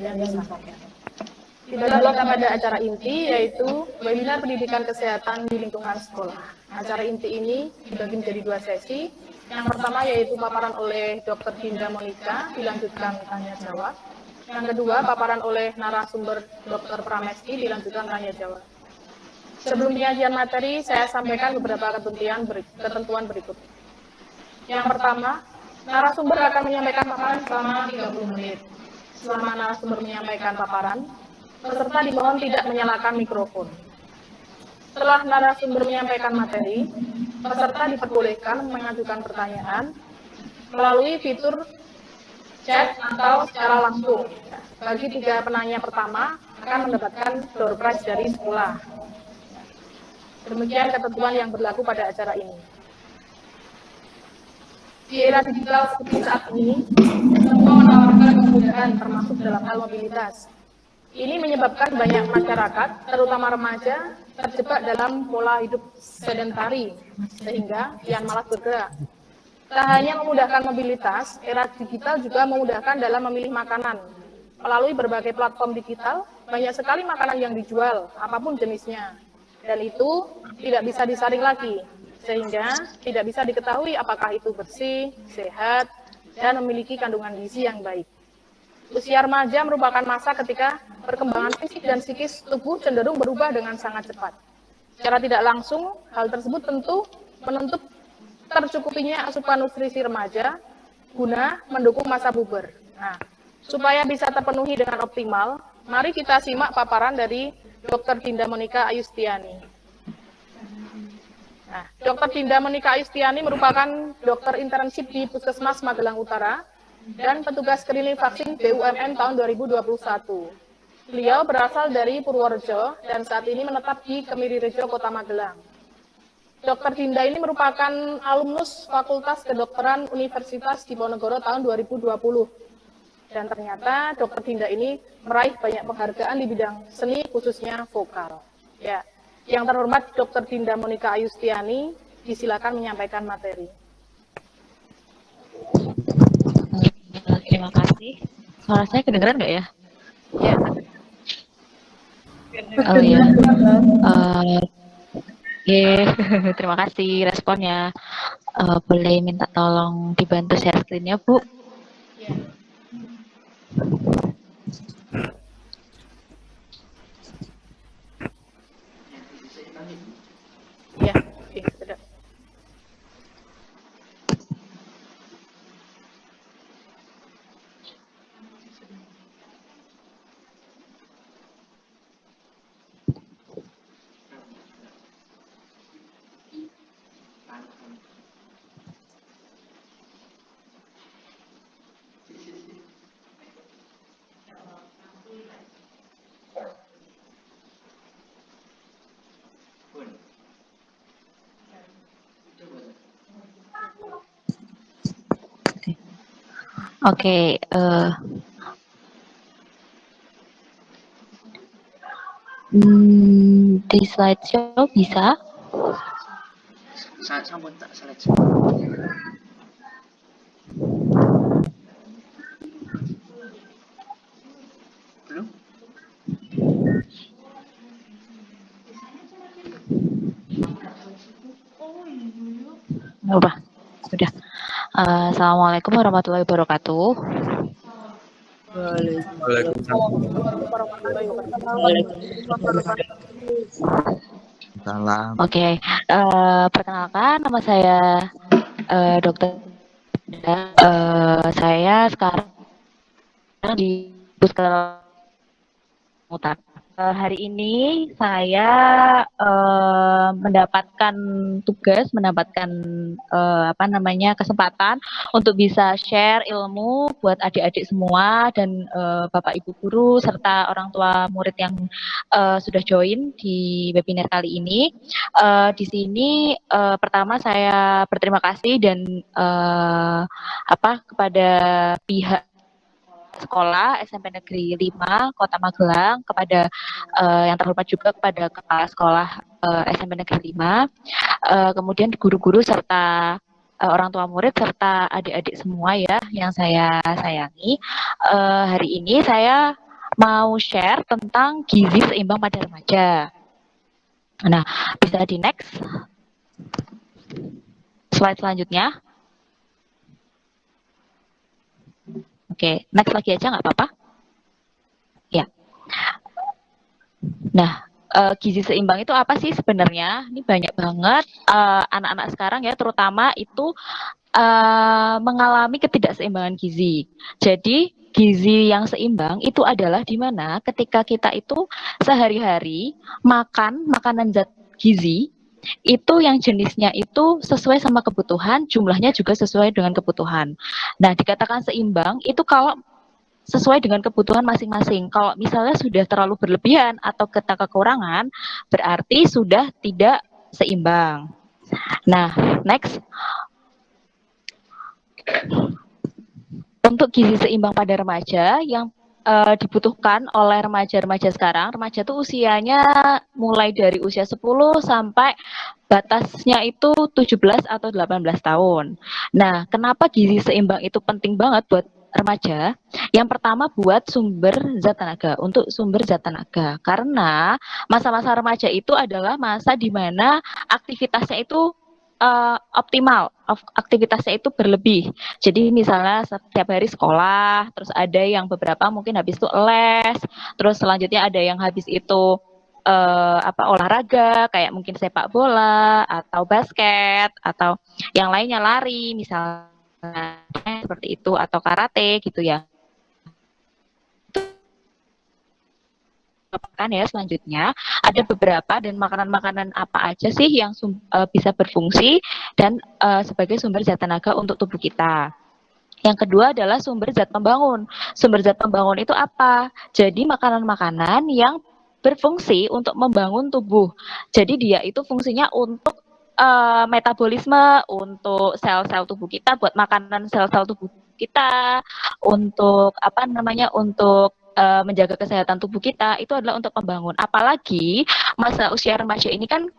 yang disampaikan. Tiba-tiba kita pada acara inti, yaitu webinar pendidikan kesehatan di lingkungan sekolah. Acara inti ini dibagi menjadi 2 sesi. Yang pertama yaitu paparan oleh Dr. Dinda Monika, dilanjutkan tanya jawab. Yang kedua, paparan oleh narasumber Dr. Pramesti, dilanjutkan tanya jawab. Sebelum penyajian materi, saya sampaikan beberapa ketentuan berikut. Yang pertama, narasumber akan menyampaikan paparan selama 30 menit. Selama narasumber menyampaikan paparan, peserta dimohon tidak menyalakan mikrofon. Setelah narasumber menyampaikan materi, peserta diperbolehkan mengajukan pertanyaan melalui fitur chat atau secara langsung. Bagi 3 penanya pertama akan mendapatkan door prize dari sekolah. Demikian ketentuan yang berlaku pada acara ini. Di era digital seperti saat ini, semua menawarkan kemudahan termasuk dalam hal mobilitas. Ini menyebabkan banyak masyarakat, terutama remaja, terjebak dalam pola hidup sedentari, sehingga kian malas bergerak. Tak hanya memudahkan mobilitas, era digital juga memudahkan dalam memilih makanan. Melalui berbagai platform digital, banyak sekali makanan yang dijual, apapun jenisnya. Dan itu tidak bisa disaring lagi, sehingga tidak bisa diketahui apakah itu bersih, sehat, dan memiliki kandungan gizi yang baik. Usia remaja merupakan masa ketika perkembangan fisik dan psikis tubuh cenderung berubah dengan sangat cepat. Secara tidak langsung, hal tersebut tentu menuntut tercukupinya asupan nutrisi remaja guna mendukung masa puber. Nah, supaya bisa terpenuhi dengan optimal, mari kita simak paparan dari Dr. Dinda Monika Ayustiani. Nah, Dr. Dinda Monika Ayustiani merupakan dokter internship di Puskesmas Magelang Utara dan petugas screening vaksin BUMN tahun 2021. Beliau berasal dari Purworejo dan saat ini menetap di Kemirirejo, Kota Magelang. Dr. Dinda ini merupakan alumnus Fakultas Kedokteran Universitas Diponegoro tahun 2020. Dan ternyata Dr. Dinda ini meraih banyak penghargaan di bidang seni, khususnya vokal. Ya, yang terhormat Dr. Dinda Monika Ayustiani, disilakan menyampaikan materi. Terima kasih. Suara saya kedengeran nggak ya? Ya. Oh iya. Terima kasih responnya. Boleh minta tolong dibantu share screen-nya, Bu? Ya, sudah. Oke, di slideshow bisa? Sampun tak slideshow. Belum? Udah. Assalamualaikum warahmatullahi wabarakatuh. Salam. Oke, perkenalkan nama saya Dokter. Saya sekarang di Puskesmas Utara. Hari ini saya mendapatkan tugas, kesempatan untuk bisa share ilmu buat adik-adik semua dan Bapak Ibu guru serta orang tua murid yang sudah join di webinar kali ini. Di sini pertama saya berterima kasih dan kepada pihak sekolah SMP Negeri 5 Kota Magelang, kepada yang terhormat juga kepada kepala sekolah SMP Negeri 5, kemudian guru-guru serta orang tua murid serta adik-adik semua ya yang saya sayangi. Hari ini saya mau share tentang gizi seimbang pada remaja. Nah, bisa di next slide selanjutnya. Oke, next lagi aja nggak apa-apa? Ya. Nah, gizi seimbang itu apa sih sebenarnya? Ini banyak banget anak-anak sekarang ya, terutama itu mengalami ketidakseimbangan gizi. Jadi, gizi yang seimbang itu adalah di mana ketika kita itu sehari-hari makan makanan zat gizi itu yang jenisnya itu sesuai sama kebutuhan, jumlahnya juga sesuai dengan kebutuhan. Nah, dikatakan seimbang itu kalau sesuai dengan kebutuhan masing-masing. Kalau misalnya sudah terlalu berlebihan atau kita kekurangan, berarti sudah tidak seimbang. Nah, next. Untuk gizi seimbang pada remaja yang dibutuhkan oleh remaja-remaja sekarang, remaja itu usianya mulai dari usia 10 sampai batasnya itu 17 atau 18 tahun. Nah, kenapa gizi seimbang itu penting banget buat remaja? Yang pertama buat sumber zat tenaga, untuk sumber zat tenaga. Karena masa-masa remaja itu adalah masa di mana aktivitasnya itu optimal, aktivitasnya itu berlebih. Jadi misalnya setiap hari sekolah, terus ada yang beberapa mungkin habis itu les, terus selanjutnya ada yang habis itu olahraga kayak mungkin sepak bola atau basket atau yang lainnya lari misalnya seperti itu atau karate gitu ya. Kan ya selanjutnya ada beberapa dan makanan-makanan apa aja sih yang bisa berfungsi dan sebagai sumber zat tenaga untuk tubuh kita. Yang kedua adalah sumber zat pembangun. Sumber zat pembangun itu apa? Jadi makanan-makanan yang berfungsi untuk membangun tubuh. Jadi dia itu fungsinya untuk metabolisme, untuk sel-sel tubuh kita, buat makanan sel-sel tubuh kita, untuk untuk menjaga kesehatan tubuh kita, itu adalah untuk pembangun. Apalagi masa usia remaja ini kan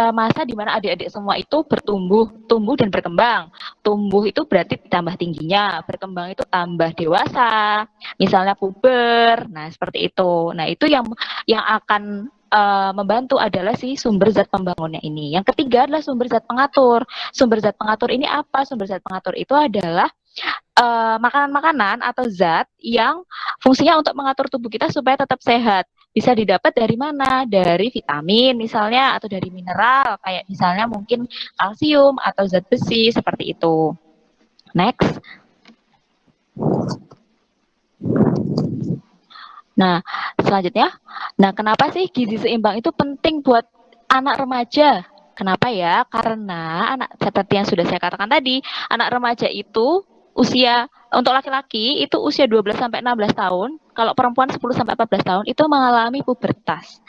masa di mana adik-adik semua itu tumbuh dan berkembang. Tumbuh itu berarti tambah tingginya, berkembang itu tambah dewasa, misalnya puber. Nah, seperti itu. Nah, itu yang akan membantu adalah si sumber zat pembangunnya ini. Yang ketiga adalah sumber zat pengatur. Sumber zat pengatur ini apa? Sumber zat pengatur itu adalah makanan-makanan atau zat yang fungsinya untuk mengatur tubuh kita supaya tetap sehat. Bisa didapat dari mana? Dari vitamin misalnya atau dari mineral kayak misalnya mungkin kalsium atau zat besi seperti itu. Next. Nah, selanjutnya. Nah, kenapa sih gizi seimbang itu penting buat anak remaja? Kenapa ya? Karena seperti yang sudah saya katakan tadi, anak remaja itu usia untuk laki-laki itu usia 12 sampai 16 tahun, kalau perempuan 10 sampai 14 tahun itu mengalami pubertas.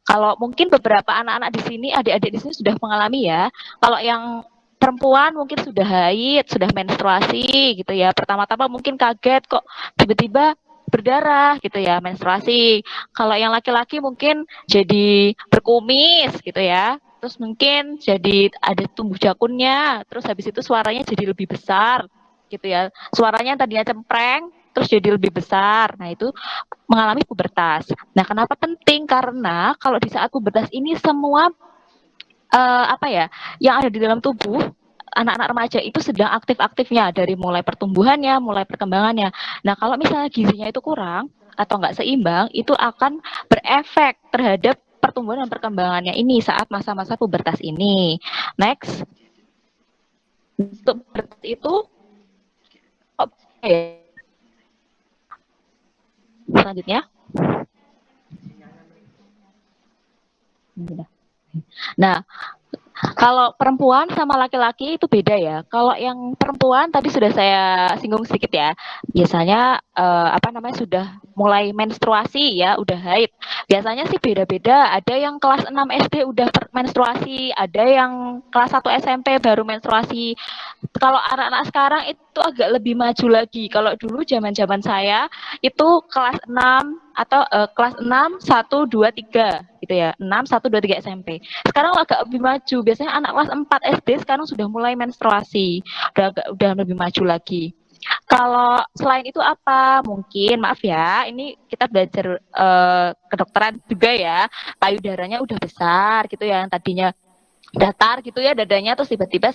Kalau mungkin beberapa anak-anak di sini, adik-adik di sini sudah mengalami ya. Kalau yang perempuan mungkin sudah haid, sudah menstruasi gitu ya. Pertama-tama mungkin kaget kok tiba-tiba berdarah gitu ya, menstruasi. Kalau yang laki-laki mungkin jadi berkumis gitu ya. Terus mungkin jadi ada tumbuh jakunnya, terus habis itu suaranya jadi lebih besar gitu ya. Suaranya tadinya cempreng, terus jadi lebih besar. Nah, itu mengalami pubertas. Nah, kenapa penting? Karena kalau di saat pubertas ini semua yang ada di dalam tubuh anak-anak remaja itu sedang aktif-aktifnya dari mulai pertumbuhannya, mulai perkembangannya. Nah, kalau misalnya gizinya itu kurang atau nggak seimbang, itu akan berefek terhadap pertumbuhan dan perkembangannya ini saat masa-masa pubertas ini. Next. Untuk pubertas itu selanjutnya. Nah, kalau perempuan sama laki-laki itu beda ya. Kalau yang perempuan tadi sudah saya singgung sedikit ya. Biasanya sudah mulai menstruasi ya, udah haid. Biasanya sih beda-beda. Ada yang kelas 6 SD udah menstruasi, ada yang kelas 1 SMP baru menstruasi. Kalau anak-anak sekarang itu agak lebih maju lagi. Kalau dulu zaman-zaman saya itu kelas 6 atau kelas 6, 1, 2, 3 gitu ya. 6, 1, 2, 3 SMP. Sekarang agak lebih maju. Biasanya anak kelas 4 SD sekarang sudah mulai menstruasi. Udah lebih maju lagi. Kalau selain itu apa? Mungkin, maaf ya, ini kita belajar kedokteran juga ya. Payudaranya udah besar gitu ya, yang tadinya datar gitu ya dadanya, terus tiba-tiba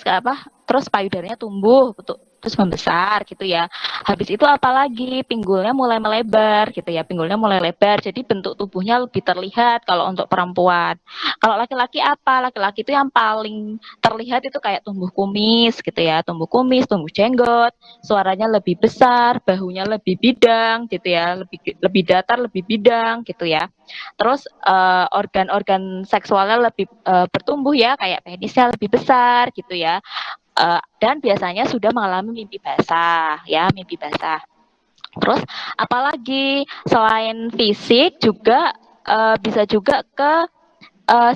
terus payudaranya tumbuh terus membesar gitu ya. Habis itu apalagi pinggulnya mulai melebar gitu ya, pinggulnya mulai lebar, jadi bentuk tubuhnya lebih terlihat kalau untuk perempuan. Kalau laki-laki apa? Laki-laki itu yang paling terlihat itu kayak tumbuh kumis gitu ya, tumbuh kumis, tumbuh jenggot, suaranya lebih besar, bahunya lebih bidang gitu ya, lebih datar, lebih bidang gitu ya. Terus organ-organ seksualnya lebih bertumbuh ya, kayak penisnya lebih besar gitu ya. Dan biasanya sudah mengalami mimpi basah ya, mimpi basah. Terus apalagi selain fisik juga bisa juga ke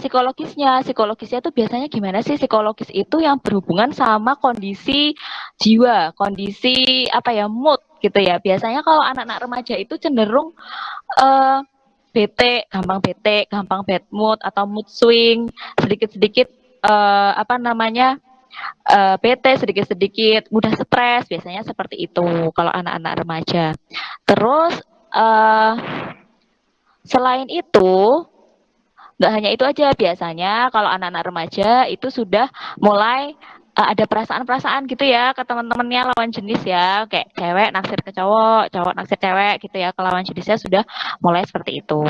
psikologisnya itu biasanya gimana sih? Psikologis itu yang berhubungan sama kondisi jiwa, kondisi apa ya, mood gitu ya. Biasanya kalau anak-anak remaja itu cenderung uh, bete, gampang bad mood atau mood swing, sedikit-sedikit apa namanya, bete, sedikit-sedikit mudah stres, biasanya seperti itu kalau anak-anak remaja. Terus selain itu, nggak hanya itu aja, biasanya kalau anak-anak remaja itu sudah mulai ada perasaan-perasaan gitu ya ke teman-temannya lawan jenis ya, kayak cewek naksir ke cowok, cowok naksir cewek gitu ya, ke lawan jenisnya sudah mulai seperti itu.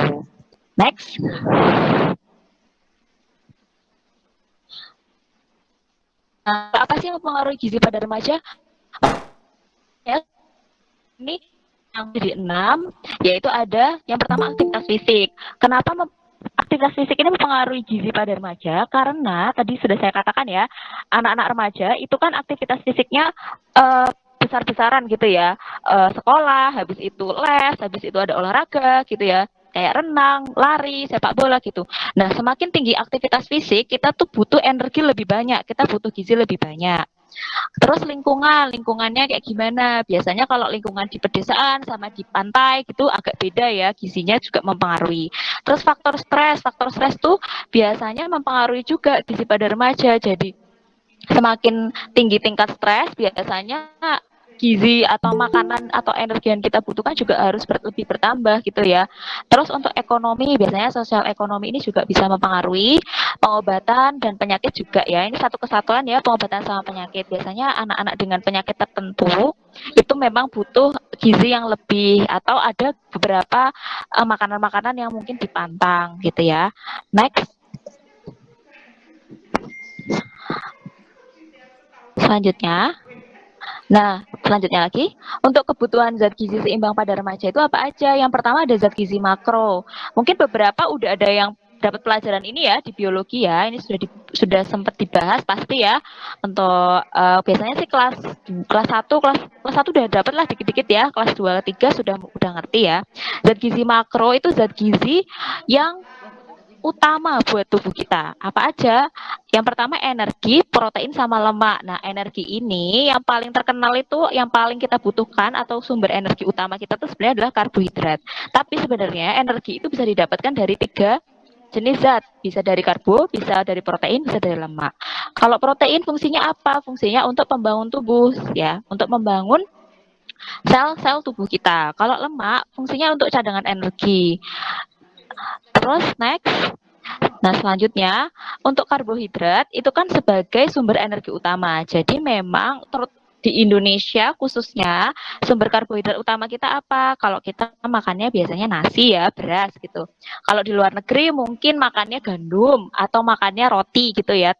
Next. Nah, apa sih yang mempengaruhi gizi pada remaja? Ya, ini yang jadi 6, yaitu ada yang pertama aktivitas fisik. Kenapa aktivitas fisik ini mempengaruhi gizi pada remaja? Karena tadi sudah saya katakan ya, anak-anak remaja itu kan aktivitas fisiknya besar-besaran gitu ya, sekolah, habis itu les, habis itu ada olahraga gitu ya, kayak renang, lari, sepak bola gitu. Nah, semakin tinggi aktivitas fisik, kita tuh butuh energi lebih banyak, kita butuh gizi lebih banyak. Terus lingkungannya kayak gimana? Biasanya kalau lingkungan di pedesaan sama di pantai gitu agak beda ya, gizinya juga mempengaruhi. Terus faktor stres tuh biasanya mempengaruhi juga gizi pada remaja. Jadi semakin tinggi tingkat stres, biasanya gizi atau makanan atau energi yang kita butuhkan juga harus lebih bertambah gitu ya. Terus untuk ekonomi, biasanya sosial ekonomi ini juga bisa mempengaruhi pengobatan dan penyakit juga ya. Ini satu kesatuan ya, pengobatan sama penyakit. Biasanya anak-anak dengan penyakit tertentu itu memang butuh gizi yang lebih, atau ada beberapa makanan-makanan yang mungkin dipantang gitu ya. Next. Selanjutnya lagi, untuk kebutuhan zat gizi seimbang pada remaja itu apa aja? Yang pertama ada zat gizi makro. Mungkin beberapa udah ada yang dapat pelajaran ini ya di biologi ya. Ini sudah sempat dibahas pasti ya. Untuk biasanya sih kelas 1 udah dapat lah dikit-dikit ya. Kelas 2, 3 udah ngerti ya. Zat gizi makro itu zat gizi yang utama buat tubuh kita. Apa aja? Yang pertama energi, protein sama lemak. Nah, energi ini yang paling terkenal itu, yang paling kita butuhkan atau sumber energi utama kita itu sebenarnya adalah karbohidrat. Tapi sebenarnya energi itu bisa didapatkan dari 3 jenis zat. Bisa dari karbo, bisa dari protein, bisa dari lemak. Kalau protein fungsinya apa? Fungsinya untuk pembangun tubuh ya, untuk membangun sel-sel tubuh kita. Kalau lemak fungsinya untuk cadangan energi. Terus next. Nah, selanjutnya untuk karbohidrat itu kan sebagai sumber energi utama. Jadi memang di Indonesia khususnya sumber karbohidrat utama kita apa? Kalau kita makannya biasanya nasi ya, beras gitu. Kalau di luar negeri mungkin makannya gandum atau makannya roti gitu ya.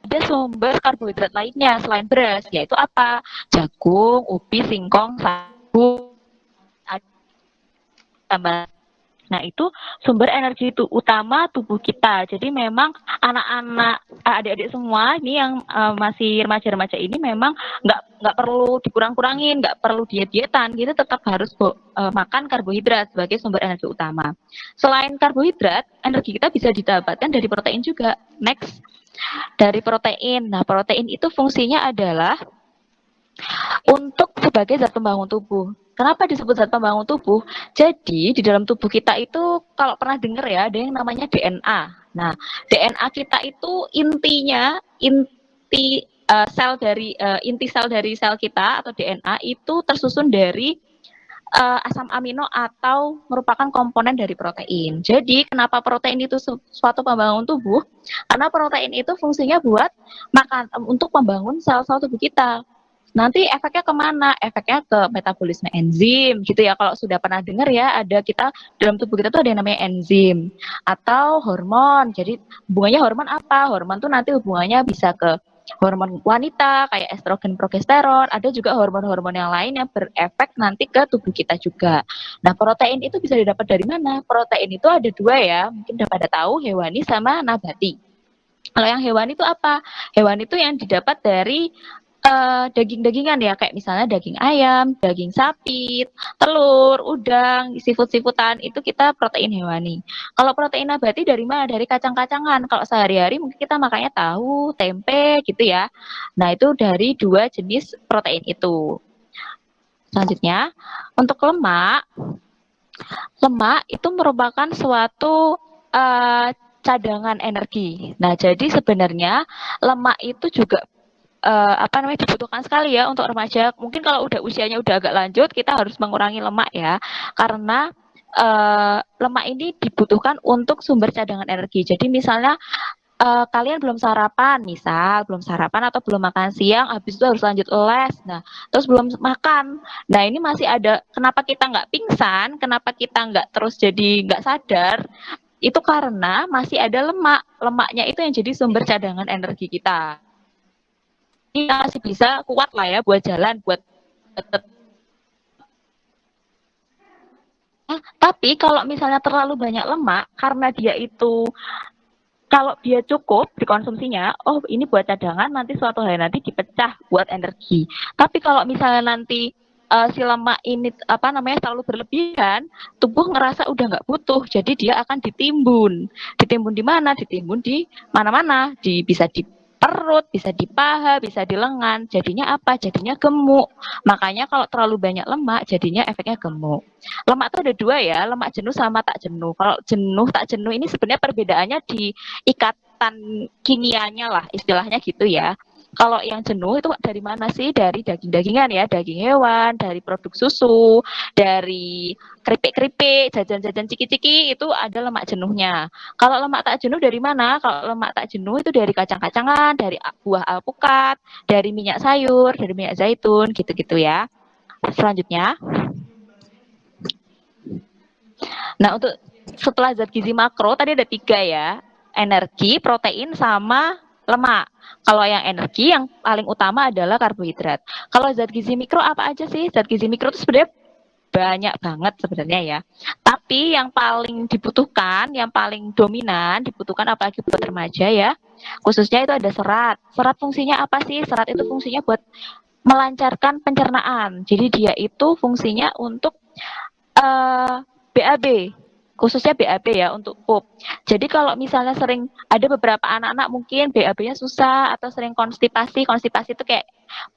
Ada sumber karbohidrat lainnya selain beras, yaitu apa? Jagung, ubi, singkong, sagu, tambah. Nah, itu sumber energi itu utama tubuh kita. Jadi memang anak-anak, adik-adik semua ini yang masih remaja-remaja ini memang nggak perlu dikurang-kurangin, nggak perlu diet-dietan, gitu, tetap harus makan karbohidrat sebagai sumber energi utama. Selain karbohidrat, energi kita bisa didapatkan dari protein juga. Next, dari protein. Nah, protein itu fungsinya adalah untuk sebagai zat pembangun tubuh. Kenapa disebut zat pembangun tubuh? Jadi di dalam tubuh kita itu kalau pernah dengar ya ada yang namanya DNA. Nah, DNA kita itu inti sel dari sel kita atau DNA itu tersusun dari asam amino atau merupakan komponen dari protein. Jadi kenapa protein itu suatu pembangun tubuh? Karena protein itu fungsinya buat untuk membangun sel-sel tubuh kita. Nanti efeknya kemana? Efeknya ke metabolisme enzim gitu ya. Kalau sudah pernah dengar ya, ada kita dalam tubuh kita tuh ada yang namanya enzim atau hormon. Jadi hubungannya hormon apa? Hormon tuh nanti hubungannya bisa ke hormon wanita kayak estrogen, progesteron. Ada juga hormon-hormon yang lain yang berefek nanti ke tubuh kita juga. Nah, protein itu bisa didapat dari mana? Protein itu ada dua ya, mungkin udah pada tahu, hewani sama nabati. Kalau yang hewani itu apa? Hewani itu yang didapat dari daging-dagingan ya, kayak misalnya daging ayam, daging sapi, telur, udang, seafood-seafoodan, itu kita protein hewani. Kalau protein nabati dari mana? Dari kacang-kacangan. Kalau sehari-hari mungkin kita makannya tahu, tempe gitu ya. Nah, itu dari dua jenis protein itu. Selanjutnya, untuk lemak, lemak itu merupakan suatu cadangan energi. Nah, jadi sebenarnya lemak itu juga dibutuhkan sekali ya untuk remaja. Mungkin kalau udah usianya udah agak lanjut, kita harus mengurangi lemak ya, karena lemak ini dibutuhkan untuk sumber cadangan energi. Jadi misalnya kalian belum sarapan, atau belum makan siang, habis itu harus lanjut les. Nah, terus belum makan. Nah, ini masih ada. Kenapa kita nggak pingsan? Kenapa kita nggak terus jadi nggak sadar? Itu karena masih ada lemak. Lemaknya itu yang jadi sumber cadangan energi kita. Kita masih bisa kuat lah ya buat jalan, buat tapi kalau misalnya terlalu banyak lemak, karena dia itu kalau dia cukup dikonsumsinya, oh ini buat cadangan, nanti suatu hari nanti dipecah buat energi. Tapi kalau misalnya nanti si lemak ini terlalu berlebihan, tubuh ngerasa udah nggak butuh, jadi dia akan ditimbun. Ditimbun di mana? Ditimbun di mana-mana, bisa di perut, bisa di paha, bisa di lengan. Jadinya apa? Jadinya gemuk. Makanya kalau terlalu banyak lemak, jadinya efeknya gemuk. Lemak itu ada dua ya, lemak jenuh sama tak jenuh. Kalau jenuh, tak jenuh ini sebenarnya perbedaannya di ikatan kimianya lah, istilahnya gitu ya. Kalau yang jenuh itu dari mana sih? Dari daging-dagingan ya, daging hewan, dari produk susu, dari keripik-keripik, jajan-jajan ciki-ciki, itu ada lemak jenuhnya. Kalau lemak tak jenuh dari mana? Kalau lemak tak jenuh itu dari kacang-kacangan, dari buah alpukat, dari minyak sayur, dari minyak zaitun, gitu-gitu ya. Selanjutnya, nah untuk setelah zat gizi makro tadi ada 3 ya, energi, protein, sama lemak. Kalau yang energi yang paling utama adalah karbohidrat. Kalau zat gizi mikro apa aja sih? Zat gizi mikro itu sebenarnya banyak banget sebenarnya ya. Tapi yang paling dibutuhkan, yang paling dominan dibutuhkan apalagi buat remaja ya, khususnya itu ada serat. Serat fungsinya apa sih? Serat itu fungsinya buat melancarkan pencernaan. Jadi dia itu fungsinya untuk BAB, khususnya BAB ya untuk pup. Jadi kalau misalnya sering ada beberapa anak-anak mungkin BAB-nya susah atau sering konstipasi itu kayak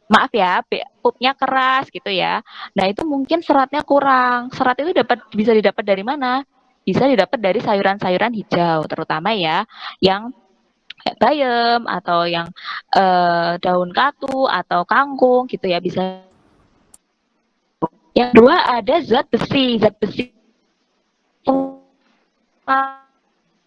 maaf ya, pupnya keras gitu ya. Nah, itu mungkin seratnya kurang. Serat itu bisa didapat dari mana? Bisa didapat dari sayuran-sayuran hijau, terutama ya yang kayak bayam atau yang daun katu atau kangkung gitu ya bisa. Yang kedua ada zat besi. Zat besi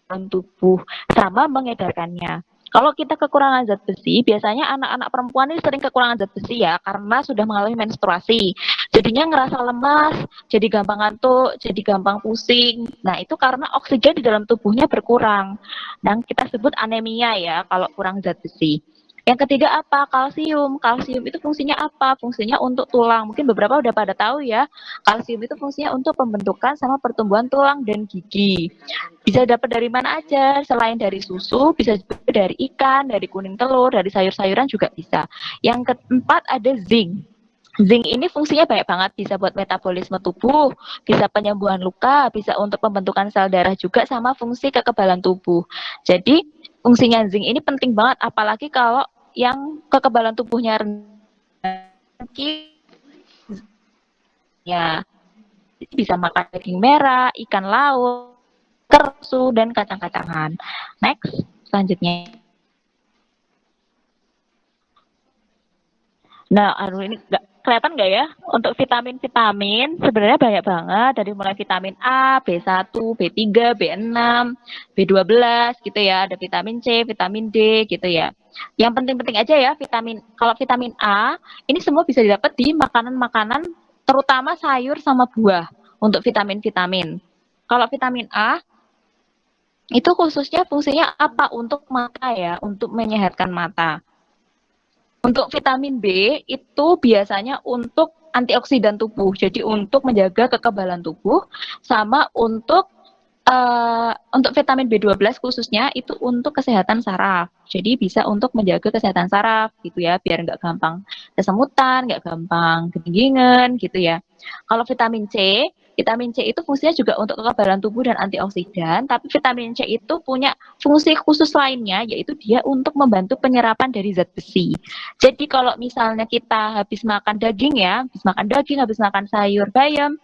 tubuh sama mengedarkannya. Kalau kita kekurangan zat besi, biasanya anak-anak perempuan ini sering kekurangan zat besi ya, karena sudah mengalami menstruasi. Jadinya ngerasa lemas, jadi gampang ngantuk, jadi gampang pusing. Nah, itu karena oksigen di dalam tubuhnya berkurang. Dan kita sebut anemia ya, kalau kurang zat besi. Yang ketiga apa? Kalsium. Kalsium itu fungsinya apa? Fungsinya untuk tulang. Mungkin beberapa udah pada tahu ya. Kalsium itu fungsinya untuk pembentukan sama pertumbuhan tulang dan gigi. Bisa dapat dari mana aja? Selain dari susu, bisa juga dari ikan, dari kuning telur, dari sayur-sayuran juga bisa. Yang keempat ada zinc. Zinc ini fungsinya banyak banget, bisa buat metabolisme tubuh, bisa penyembuhan luka, bisa untuk pembentukan sel darah juga, sama fungsi kekebalan tubuh. Jadi fungsinya zinc ini penting banget, apalagi kalau yang kekebalan tubuhnya rendah, Ya, bisa makan daging merah, ikan laut, tersu, dan kacang-kacangan. Next, selanjutnya. Nah, ini kelihatan nggak ya? Untuk vitamin-vitamin sebenarnya banyak banget. Dari mulai vitamin A, B1, B3, B6, B12 gitu ya. Ada vitamin C, vitamin D gitu ya. Yang penting-penting aja ya kalau vitamin A, ini semua bisa didapat di makanan-makanan terutama sayur sama buah untuk vitamin-vitamin. Kalau vitamin A itu khususnya fungsinya apa? Untuk mata ya, untuk menyehatkan mata. Untuk vitamin B itu biasanya untuk antioksidan tubuh, jadi untuk menjaga kekebalan tubuh, sama untuk vitamin B12 khususnya itu untuk kesehatan saraf. Jadi bisa untuk menjaga kesehatan saraf gitu ya, biar nggak gampang kesemutan, nggak gampang kedinginan gitu ya. Kalau vitamin C itu fungsinya juga untuk kekebalan tubuh dan antioksidan, tapi vitamin C itu punya fungsi khusus lainnya, yaitu dia untuk membantu penyerapan dari zat besi. Jadi kalau misalnya kita habis makan daging ya, habis makan sayur bayam,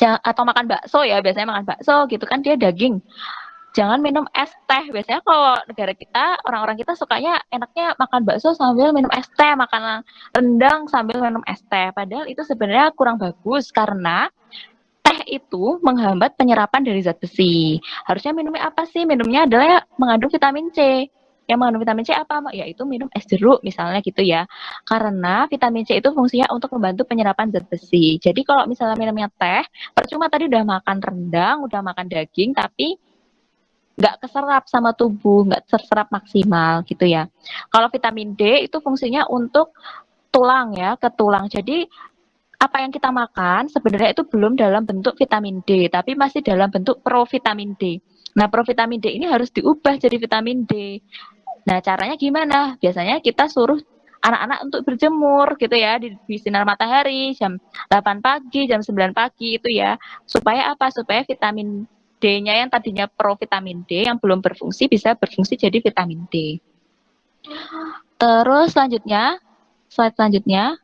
atau makan bakso ya, biasanya makan bakso gitu kan dia daging. Jangan minum es teh. Biasanya kalau negara kita, orang-orang kita sukanya enaknya makan bakso sambil minum es teh, makan rendang sambil minum es teh. Padahal itu sebenarnya kurang bagus karena teh itu menghambat penyerapan dari zat besi. Harusnya minumnya apa sih? Minumnya adalah mengandung vitamin C. Yang mengandung vitamin C apa? Yaitu minum es jeruk misalnya gitu ya. Karena vitamin C itu fungsinya untuk membantu penyerapan zat besi. Jadi kalau misalnya minumnya teh, percuma tadi udah makan rendang, udah makan daging, tapi nggak keserap sama tubuh, nggak terserap maksimal gitu ya. Kalau vitamin D itu fungsinya untuk tulang ya, ke tulang. Jadi apa yang kita makan sebenarnya itu belum dalam bentuk vitamin D, tapi masih dalam bentuk provitamin D. Nah, provitamin D ini harus diubah jadi vitamin D. Nah, caranya gimana? Biasanya kita suruh anak-anak untuk berjemur gitu ya di sinar matahari jam 8 pagi, jam 9 pagi itu ya. Supaya apa? Supaya vitamin D-nya yang tadinya provitamin D yang belum berfungsi bisa berfungsi jadi vitamin D. Terus slide selanjutnya.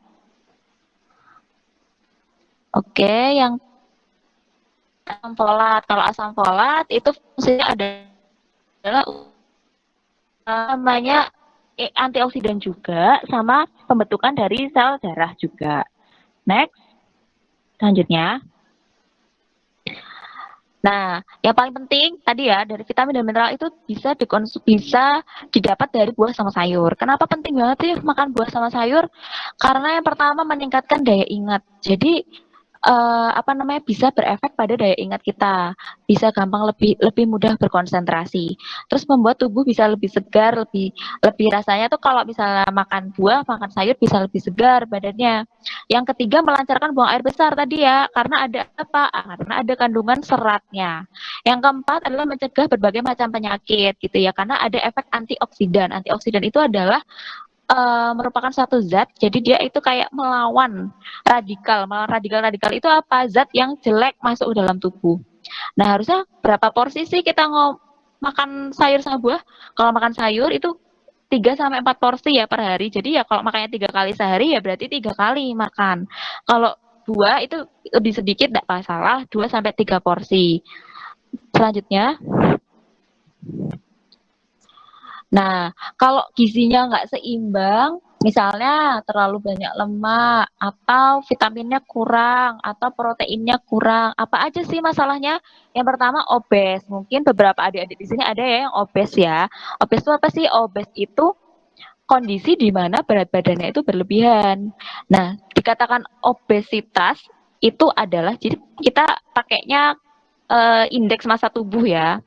Oke, yang asam folat. Kalau asam folat itu fungsinya adalah namanya antioksidan juga sama pembentukan dari sel darah juga. Next, selanjutnya. Nah, yang paling penting tadi ya dari vitamin dan mineral itu bisa didapat dari buah sama sayur. Kenapa penting banget sih makan buah sama sayur? Karena yang pertama meningkatkan daya ingat. Jadi bisa berefek pada daya ingat kita, bisa gampang lebih mudah berkonsentrasi. Terus membuat tubuh bisa lebih segar, lebih rasanya tuh kalau misalnya makan buah, makan sayur bisa lebih segar badannya. Yang ketiga melancarkan buang air besar tadi ya, karena ada apa? Karena ada kandungan seratnya. Yang keempat adalah mencegah berbagai macam penyakit gitu ya, karena ada efek antioksidan. Antioksidan itu adalah merupakan satu zat, jadi dia itu kayak melawan radikal. Radikal itu apa? Zat yang jelek masuk ke dalam tubuh. Nah, harusnya berapa porsi sih kita makan sayur sama buah? Kalau makan sayur itu 3 sampai 4 porsi ya per hari. Jadi ya kalau makannya 3 kali sehari ya berarti 3 kali makan. Kalau buah itu lebih sedikit enggak masalah, 2 sampai 3 porsi. Selanjutnya. Nah, kalau gizinya nggak seimbang, misalnya terlalu banyak lemak, atau vitaminnya kurang, atau proteinnya kurang, apa aja sih masalahnya? Yang pertama obes. Mungkin beberapa adik-adik di sini ada ya yang obes ya. Obes itu apa sih? Obes itu kondisi di mana berat badannya itu berlebihan. Nah, dikatakan obesitas itu adalah, jadi kita pakainya indeks massa tubuh ya.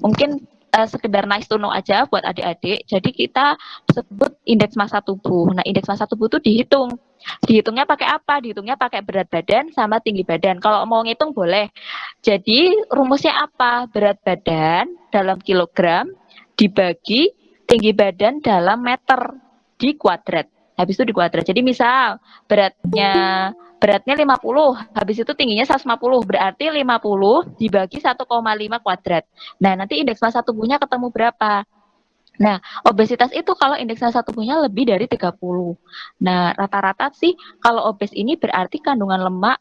Mungkin sekedar nice to know aja buat adik-adik. Jadi kita sebut indeks massa tubuh. Nah, indeks massa tubuh itu dihitung. Dihitungnya pakai apa? Dihitungnya pakai berat badan sama tinggi badan. Kalau mau ngitung boleh. Jadi rumusnya apa? Berat badan dalam kilogram dibagi tinggi badan dalam meter di kuadrat. Habis itu di kuadrat. Jadi misal beratnya 50, habis itu tingginya 150, berarti 50 dibagi 1,5 kuadrat. Nah, nanti indeks massa tubuhnya ketemu berapa? Nah, obesitas itu kalau indeks massa tubuhnya lebih dari 30. Nah, rata-rata sih kalau obes ini berarti kandungan lemak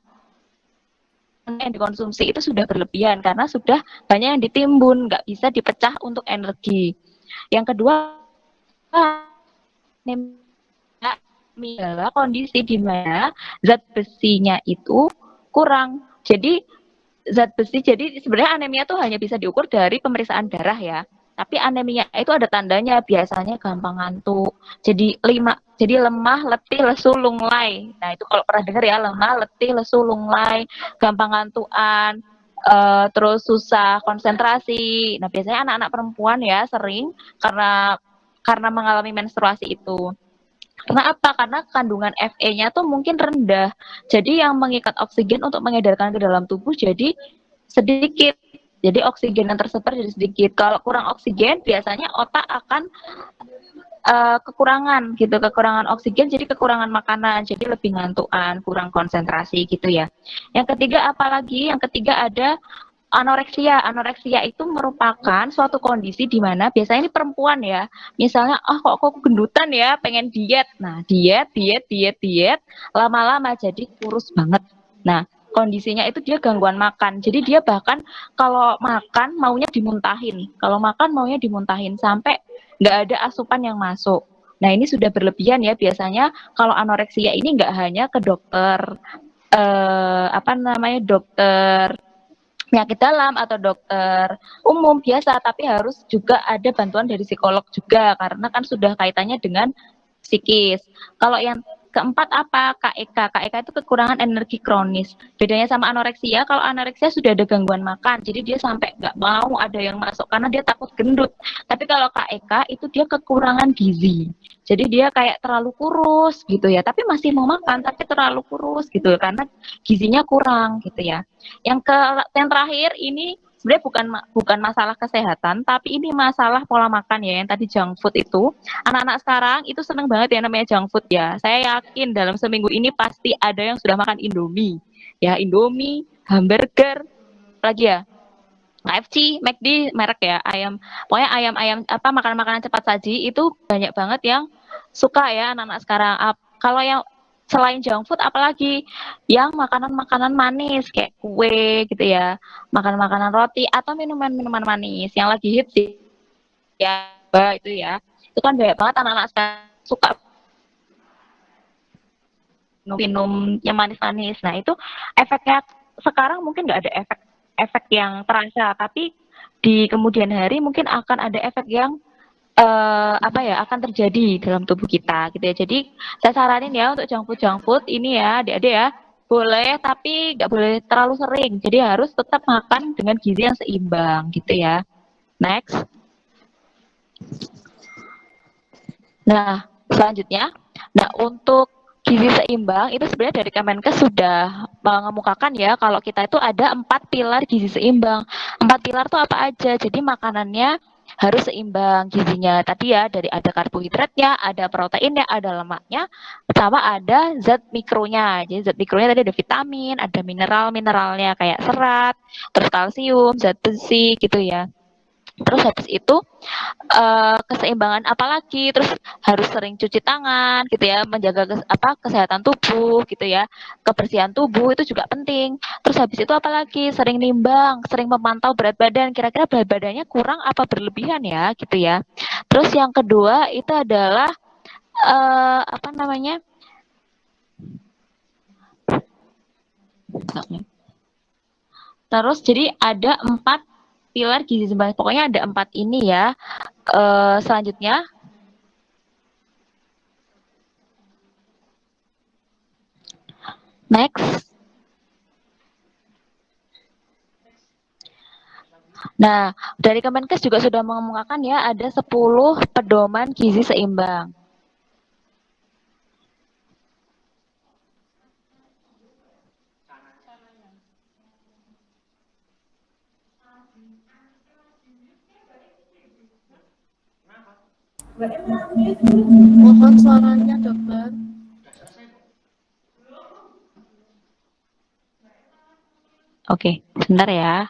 yang dikonsumsi itu sudah berlebihan karena sudah banyak yang ditimbun, nggak bisa dipecah untuk energi. Yang kedua, anemia adalah kondisi di mana zat besinya itu kurang. Jadi jadi sebenarnya anemia itu hanya bisa diukur dari pemeriksaan darah ya. Tapi anemia itu ada tandanya, biasanya gampang ngantuk. Jadi lemah, letih, lesu, lunglai. Nah, itu kalau pernah dengar ya, lemah, letih, lesu, lunglai, gampang ngantuan, terus susah konsentrasi. Nah, biasanya anak-anak perempuan ya sering karena mengalami menstruasi itu. Karena apa? Karena kandungan Fe-nya tuh mungkin rendah. Jadi yang mengikat oksigen untuk mengedarkan ke dalam tubuh jadi sedikit. Jadi oksigen yang tersebar jadi sedikit. Kalau kurang oksigen, biasanya otak akan kekurangan gitu, kekurangan oksigen, jadi kekurangan makanan, jadi lebih ngantukan, kurang konsentrasi gitu ya. Yang ketiga apalagi? Yang ketiga ada anoreksia. Anoreksia itu merupakan suatu kondisi di mana biasanya ini perempuan ya. Misalnya, kok aku gendutan ya, pengen diet. Nah, diet, lama-lama jadi kurus banget. Nah, kondisinya itu dia gangguan makan. Jadi dia bahkan kalau makan maunya dimuntahin. Kalau makan maunya dimuntahin sampai nggak ada asupan yang masuk. Nah, ini sudah berlebihan ya. Biasanya kalau anoreksia ini nggak hanya ke dokter dokter penyakit dalam atau dokter umum biasa, tapi harus juga ada bantuan dari psikolog juga karena kan sudah kaitannya dengan psikis. Kalau yang keempat apa? KEK. KEK itu kekurangan energi kronis. Bedanya sama anoreksia, kalau anoreksia sudah ada gangguan makan, jadi dia sampai nggak mau ada yang masuk karena dia takut gendut. Tapi kalau KEK itu dia kekurangan gizi. Jadi dia kayak terlalu kurus gitu ya, tapi masih mau makan tapi terlalu kurus gitu karena gizinya kurang gitu ya. Yang terakhir ini sebenarnya bukan masalah kesehatan, tapi ini masalah pola makan ya. Yang tadi junk food itu, anak-anak sekarang itu seneng banget ya namanya junk food ya. Saya yakin dalam seminggu ini pasti ada yang sudah makan Indomie. Ya, Indomie, hamburger, lagi ya, KFC, McD, merek ya, pokoknya ayam apa makanan-makanan cepat saji itu banyak banget yang suka ya anak-anak sekarang. Kalau yang selain junk food apalagi yang makanan-makanan manis kayak kue gitu ya, makanan-makanan roti atau minuman-minuman manis yang lagi hits sih ya, itu ya. Itu kan banyak banget anak-anak sekarang suka minum yang manis-manis. Nah, itu efeknya sekarang mungkin nggak ada efek yang terasa, tapi di kemudian hari mungkin akan ada efek yang akan terjadi dalam tubuh kita gitu ya. Jadi saya saranin ya untuk junk food ini ya adik-adik ya, boleh tapi nggak boleh terlalu sering. Jadi harus tetap makan dengan gizi yang seimbang gitu ya. Next. Nah, selanjutnya, untuk gizi seimbang itu sebenarnya dari Kemenkes sudah mengemukakan ya kalau kita itu ada 4 pilar gizi seimbang. 4 pilar itu apa aja? Jadi makanannya harus seimbang gizinya. Tadi ya dari ada karbohidratnya, ada proteinnya, ada lemaknya, sama ada zat mikronya. Jadi zat mikronya tadi ada vitamin, ada mineralnya kayak serat, terus kalsium, zat besi gitu ya. Terus habis itu keseimbangan apalagi, terus harus sering cuci tangan gitu ya, menjaga kesehatan tubuh gitu ya, kebersihan tubuh itu juga penting. Terus habis itu apalagi sering nimbang, sering memantau berat badan, kira-kira berat badannya kurang apa berlebihan ya gitu ya. Terus yang kedua itu adalah apa namanya, terus jadi ada 4 pilar gizi seimbang, pokoknya ada 4 ini ya. Selanjutnya next. Nah, dari Kemenkes juga sudah mengemukakan ya ada 10 pedoman gizi seimbang. Mohon suaranya, dokter. Oke, sebentar ya.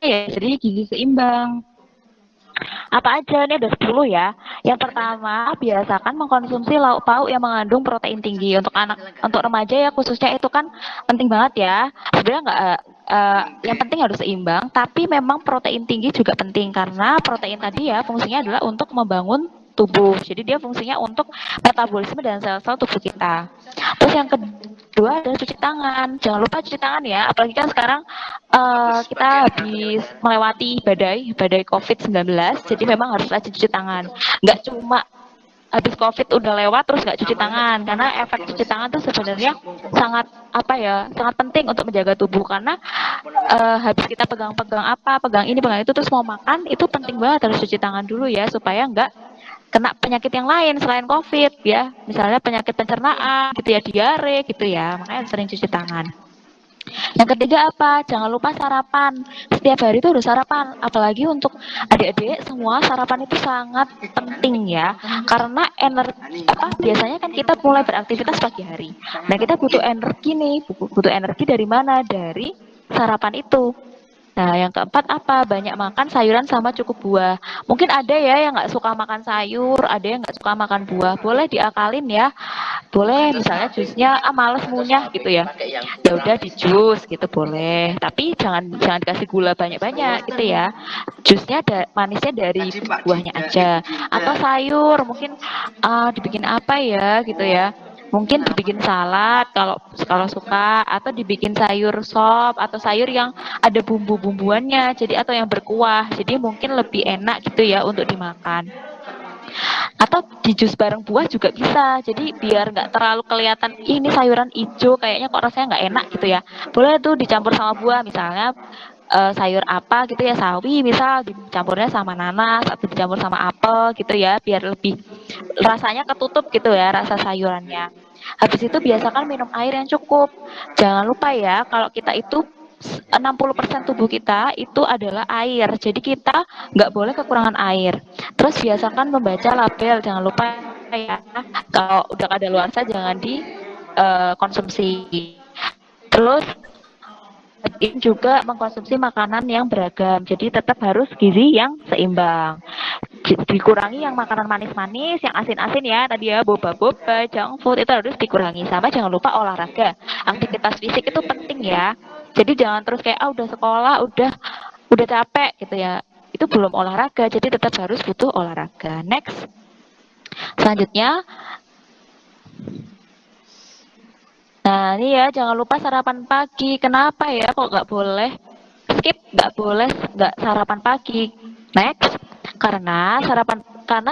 ya, jadi gizi seimbang. Apa aja? Ini ada 10 ya. Yang pertama, biasakan mengkonsumsi lauk pauk yang mengandung protein tinggi. Untuk anak, untuk remaja ya khususnya itu kan penting banget ya. Sebenarnya nggak, yang penting harus seimbang, tapi memang protein tinggi juga penting karena protein tadi ya fungsinya adalah untuk membangun tubuh. Jadi dia fungsinya untuk metabolisme dan sel-sel tubuh kita. Terus yang kedua adalah cuci tangan. Jangan lupa cuci tangan ya. Apalagi kan sekarang kita habis melewati badai COVID-19, jadi memang harus rajin cuci tangan. Nggak cuma habis COVID udah lewat terus nggak cuci tangan, karena efek cuci tangan tuh sebenarnya sangat sangat penting untuk menjaga tubuh karena habis kita pegang ini, pegang itu terus mau makan, itu penting banget harus cuci tangan dulu ya supaya nggak kena penyakit yang lain selain COVID ya, misalnya penyakit pencernaan gitu ya, diare gitu ya, makanya sering cuci tangan. Yang ketiga apa? Jangan lupa sarapan. Setiap hari itu harus sarapan. Apalagi untuk adik-adik semua sarapan itu sangat penting ya. Karena energi biasanya kan kita mulai beraktivitas pagi hari. Nah, kita butuh energi nih. Butuh energi dari mana? Dari sarapan itu. Nah, yang keempat apa? Banyak makan sayuran sama cukup buah. Mungkin ada ya yang nggak suka makan sayur, ada yang nggak suka makan buah. Boleh diakalin ya. Boleh misalnya jusnya males ngunyah gitu ya. Ya udah di jus gitu boleh. Tapi jangan jangan dikasih gula banyak-banyak gitu ya. Jusnya manisnya dari buahnya aja. Atau sayur mungkin dibikin apa ya gitu ya. Mungkin dibikin salad kalau kalau suka, atau dibikin sayur sop atau sayur yang ada bumbu-bumbuannya jadi, atau yang berkuah. Jadi mungkin lebih enak gitu ya untuk dimakan. Atau di jus bareng buah juga bisa. Jadi biar nggak terlalu kelihatan ini sayuran hijau kayaknya kok rasanya nggak enak gitu ya. Boleh tuh dicampur sama buah, misalnya sayur apa gitu ya, sawi misal dicampurnya sama nanas atau dicampur sama apel gitu ya, biar lebih rasanya ketutup gitu ya rasa sayurannya. Habis itu biasakan minum air yang cukup. Jangan lupa ya kalau kita itu 60% tubuh kita itu adalah air. Jadi kita nggak boleh kekurangan air. Terus biasakan membaca label, jangan lupa ya. Kalau udah kadaluarsa jangan dikonsumsi. Terus ini juga mengkonsumsi makanan yang beragam. Jadi tetap harus gizi yang seimbang. Dikurangi yang makanan manis-manis, yang asin-asin ya. Tadi ya boba-boba, junk food itu harus dikurangi. Sama jangan lupa olahraga. Aktivitas fisik itu penting ya. Jadi jangan terus kayak udah sekolah, udah capek gitu ya. Itu belum olahraga, jadi tetap harus butuh olahraga. Next. Selanjutnya, nah ini ya jangan lupa sarapan pagi. Kenapa ya kok nggak boleh skip, nggak boleh nggak sarapan pagi? Next, karena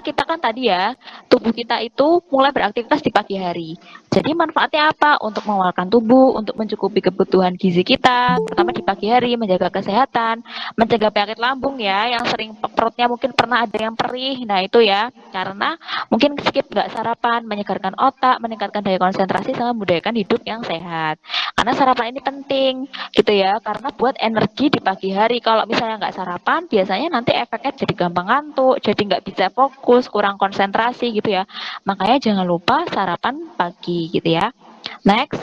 kita kan tadi ya tubuh kita itu mulai beraktivitas di pagi hari. Jadi manfaatnya apa? Untuk mengeluarkan tubuh, untuk mencukupi kebutuhan gizi kita, terutama di pagi hari, menjaga kesehatan, mencegah penyakit lambung ya, yang sering perutnya mungkin pernah ada yang perih. Nah itu ya, karena mungkin skip nggak sarapan, menyegarkan otak, meningkatkan daya konsentrasi, sama membudayakan hidup yang sehat. Karena sarapan ini penting gitu ya, karena buat energi di pagi hari. Kalau misalnya nggak sarapan, biasanya nanti efeknya jadi gampang ngantuk, jadi nggak bisa fokus, kurang konsentrasi gitu ya. Makanya jangan lupa sarapan pagi gitu ya. Next.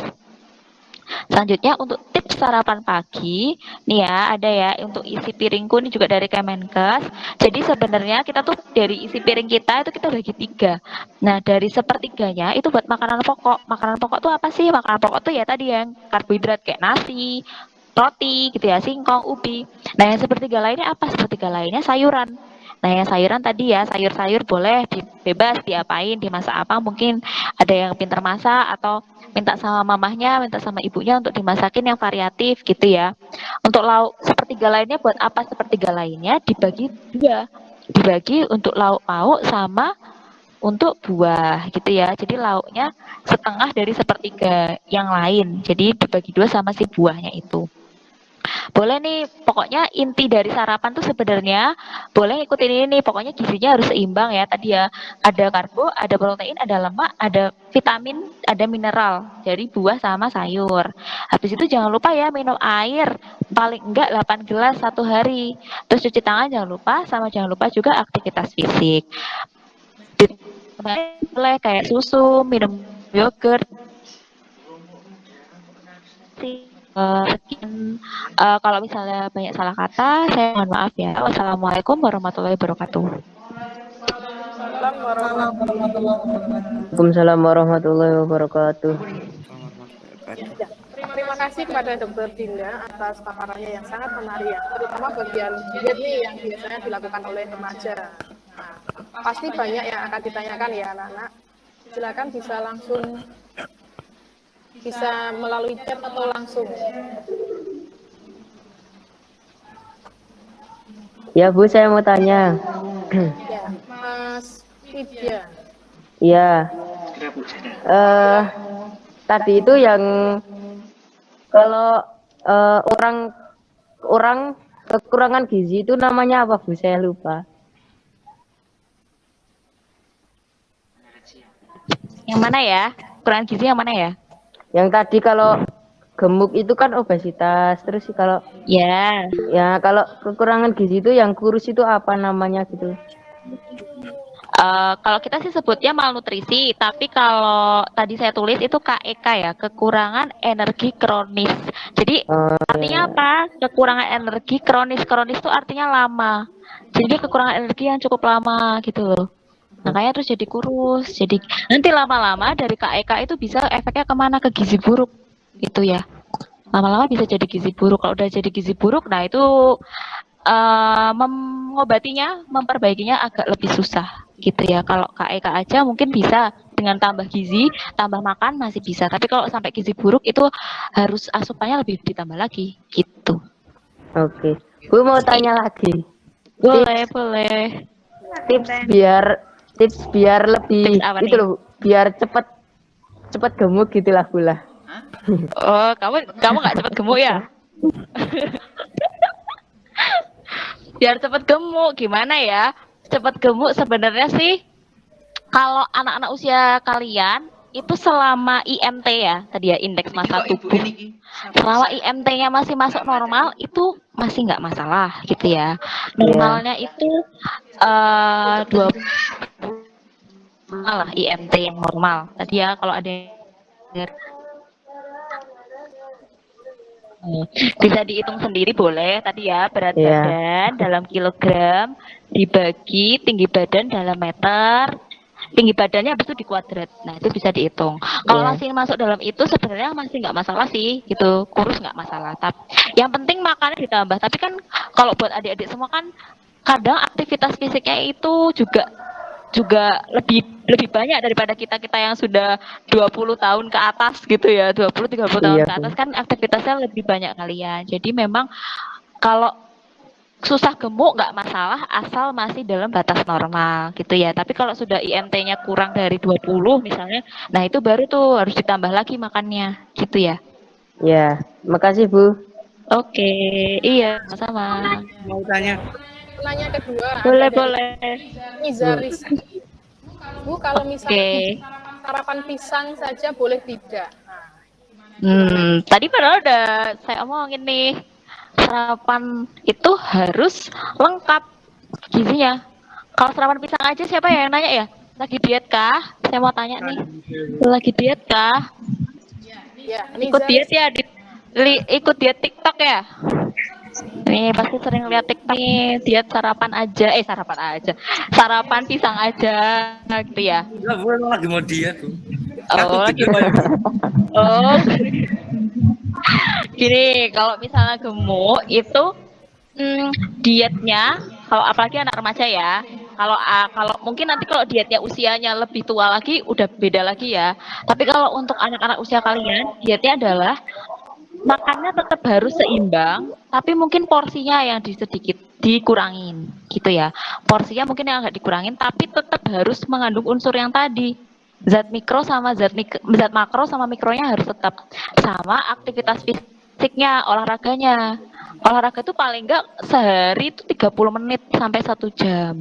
Selanjutnya untuk tips sarapan pagi, nih ya ada ya untuk isi piringku ini juga dari Kemenkes. Jadi sebenarnya kita tuh dari isi piring kita itu kita bagi 3. Nah dari sepertiganya itu buat makanan pokok. Makanan pokok tuh apa sih? Makanan pokok tuh ya tadi yang karbohidrat kayak nasi, roti gitu ya, singkong, ubi. Nah yang sepertiga lainnya apa? Sepertiga lainnya sayuran. Nah yang sayuran tadi ya, sayur-sayur boleh bebas diapain, dimasak apa, mungkin ada yang pinter masak atau minta sama mamahnya, minta sama ibunya untuk dimasakin yang variatif gitu ya. Untuk lauk sepertiga lainnya buat apa? Sepertiga lainnya dibagi 2. Dibagi untuk lauk pauk sama untuk buah gitu ya. Jadi lauknya setengah dari sepertiga yang lain. Jadi dibagi 2 sama si buahnya itu. Boleh nih, pokoknya inti dari sarapan tuh sebenarnya boleh ikutin ini nih, pokoknya gizinya harus seimbang ya. Tadi ya ada karbo, ada protein, ada lemak, ada vitamin, ada mineral dari buah sama sayur. Habis itu jangan lupa ya minum air paling enggak 8 gelas satu hari. Terus cuci tangan jangan lupa, sama jangan lupa juga aktivitas fisik. Boleh kayak susu, minum yogurt, Sekian, kalau misalnya banyak salah kata, saya mohon maaf ya. Wassalamualaikum warahmatullahi wabarakatuh. Salam warahmatullahi Waalaikumsalam warahmatullahi wabarakatuh. Ya, terima kasih kepada Dokter Dinda atas paparannya yang sangat menarik ya, terutama bagian diet nih yang biasanya dilakukan oleh remaja. Nah, pasti banyak yang akan ditanyakan ya anak-anak. Silakan bisa melalui chat atau langsung. Ya Bu, saya mau tanya. Ya, Mas Widya. Ya, Segera Bu, saya. tadi itu yang kalau orang kekurangan gizi itu namanya apa Bu? Saya lupa. Yang mana ya? Kurang gizi yang mana ya? Yang tadi kalau gemuk itu kan obesitas. Terus kalau Ya, kalau kekurangan gizi itu yang kurus itu apa namanya gitu? kalau kita sih sebutnya malnutrisi, tapi kalau tadi saya tulis itu KEK ya, kekurangan energi kronis. Jadi artinya apa? Kekurangan energi kronis. Kronis itu artinya lama. Jadi kekurangan energi yang cukup lama gitu loh. Makanya terus jadi kurus. Jadi nanti lama-lama dari KEK itu bisa efeknya kemana? Ke gizi buruk gitu ya. Lama-lama bisa jadi gizi buruk. Kalau udah jadi gizi buruk, nah itu mengobatinya, memperbaikinya agak lebih susah gitu ya. Kalau KEK aja mungkin bisa dengan tambah gizi, tambah makan masih bisa. Tapi kalau sampai gizi buruk itu harus asupannya lebih ditambah lagi gitu. Oke. Bu mau tanya lagi. Boleh, boleh. Tips biar lebih Tips apa itu nih? loh, biar cepet gemuk gitulah pula. Oh, kamu nggak cepet gemuk ya? Biar cepet gemuk, gimana ya? Cepet gemuk sebenarnya sih kalau anak-anak usia kalian itu selama IMT ya, tadi ya indeks massa tubuh. Selama IMT-nya masih masuk normal itu masih nggak masalah gitu ya. Normalnya itu 20 lah IMT yang normal. Tadi ya kalau ada yang bisa dihitung sendiri boleh tadi ya berat badan dalam kilogram dibagi tinggi badan dalam meter, tinggi badannya habis itu dikuadrat. Nah itu bisa dihitung. Kalau masih masuk dalam itu sebenarnya masih nggak masalah sih gitu, kurus nggak masalah. Tapi yang penting makannya ditambah. Tapi kan kalau buat adik-adik semua kan kadang aktivitas fisiknya itu juga lebih banyak daripada kita yang sudah 20 tahun ke atas gitu ya, 20-30 tahun ke atas kan aktivitasnya lebih banyak kalian. Jadi memang kalau susah gemuk nggak masalah asal masih dalam batas normal gitu ya. Tapi kalau sudah IMT-nya kurang dari 20 misalnya, nah itu baru tuh harus ditambah lagi makannya gitu ya. Ya, makasih Bu. Oke, iya sama-sama. Mau tanya. Pertanyaan kedua. Boleh. Nizaris. Bu, kalau misalnya sarapan pisang saja boleh tidak? Tadi padahal udah saya omongin nih, sarapan itu harus lengkap gizinya. Kalau sarapan pisang aja siapa ya yang nanya ya? Lagi diet kah? Saya mau tanya nih. Lagi diet kah? Ya, Ikut diet ya? Ikut diet TikTok ya? Nih pasti sering lihat TikTok nih, diet sarapan aja. Sarapan pisang aja gitu ya. Enggak, gue lagi mau diet tuh. Oh, lagi mau Oh. Gini, kalau misalnya gemuk itu dietnya kalau apalagi anak remaja ya. Kalau mungkin nanti kalau dietnya usianya lebih tua lagi udah beda lagi ya. Tapi kalau untuk anak-anak usia kalian, dietnya adalah makannya tetap harus seimbang, tapi mungkin porsinya yang dikurangin gitu ya. Porsinya mungkin yang agak dikurangin, tapi tetap harus mengandung unsur yang tadi. Zat mikro sama zat makro sama mikronya harus tetap sama aktivitas fisiknya, olahraganya. Olahraga itu paling enggak sehari itu 30 menit sampai 1 jam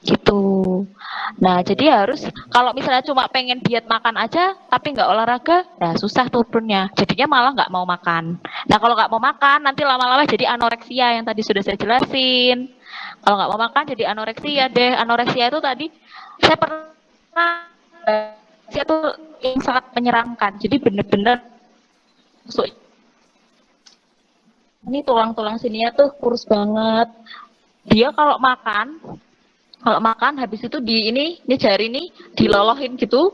gitu. Nah, jadi harus kalau misalnya cuma pengen diet makan aja tapi nggak olahraga, nah susah turunnya. Jadinya malah nggak mau makan. Nah, kalau nggak mau makan nanti lama-lama jadi anoreksia yang tadi sudah saya jelasin. Kalau nggak mau makan jadi anoreksia deh. Anoreksia itu tadi saya pernah anoreksia itu yang sangat menyeramkan. Jadi benar-benar Ini tulang-tulang sininya tuh kurus banget. Dia kalau makan habis itu ini jari ini dilolohin gitu.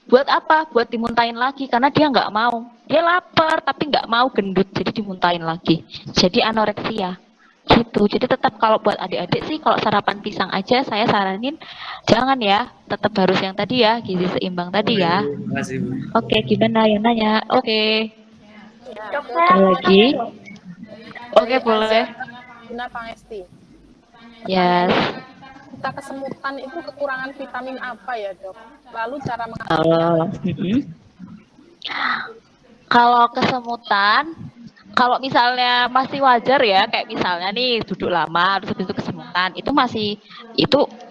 Buat apa? Buat dimuntahin lagi karena dia nggak mau. Dia lapar tapi nggak mau gendut, jadi dimuntahin lagi. Jadi anoreksia. Gitu. Jadi tetap kalau buat adik-adik sih kalau sarapan pisang aja saya saranin jangan ya, tetap harus yang tadi ya, gizi seimbang Oh, tadi ya. iya. Makasih, Bu. Oke, gimana yang nanya? Oke. Ya, Ada lagi? Oke, dari boleh. Azza Guna Pangesti. Yes. Kita kesemutan itu kekurangan vitamin apa ya, Dok? Lalu cara mengatasi Kalau kesemutan, kalau misalnya masih wajar ya, kayak misalnya nih duduk lama terus habis itu kesemutan, itu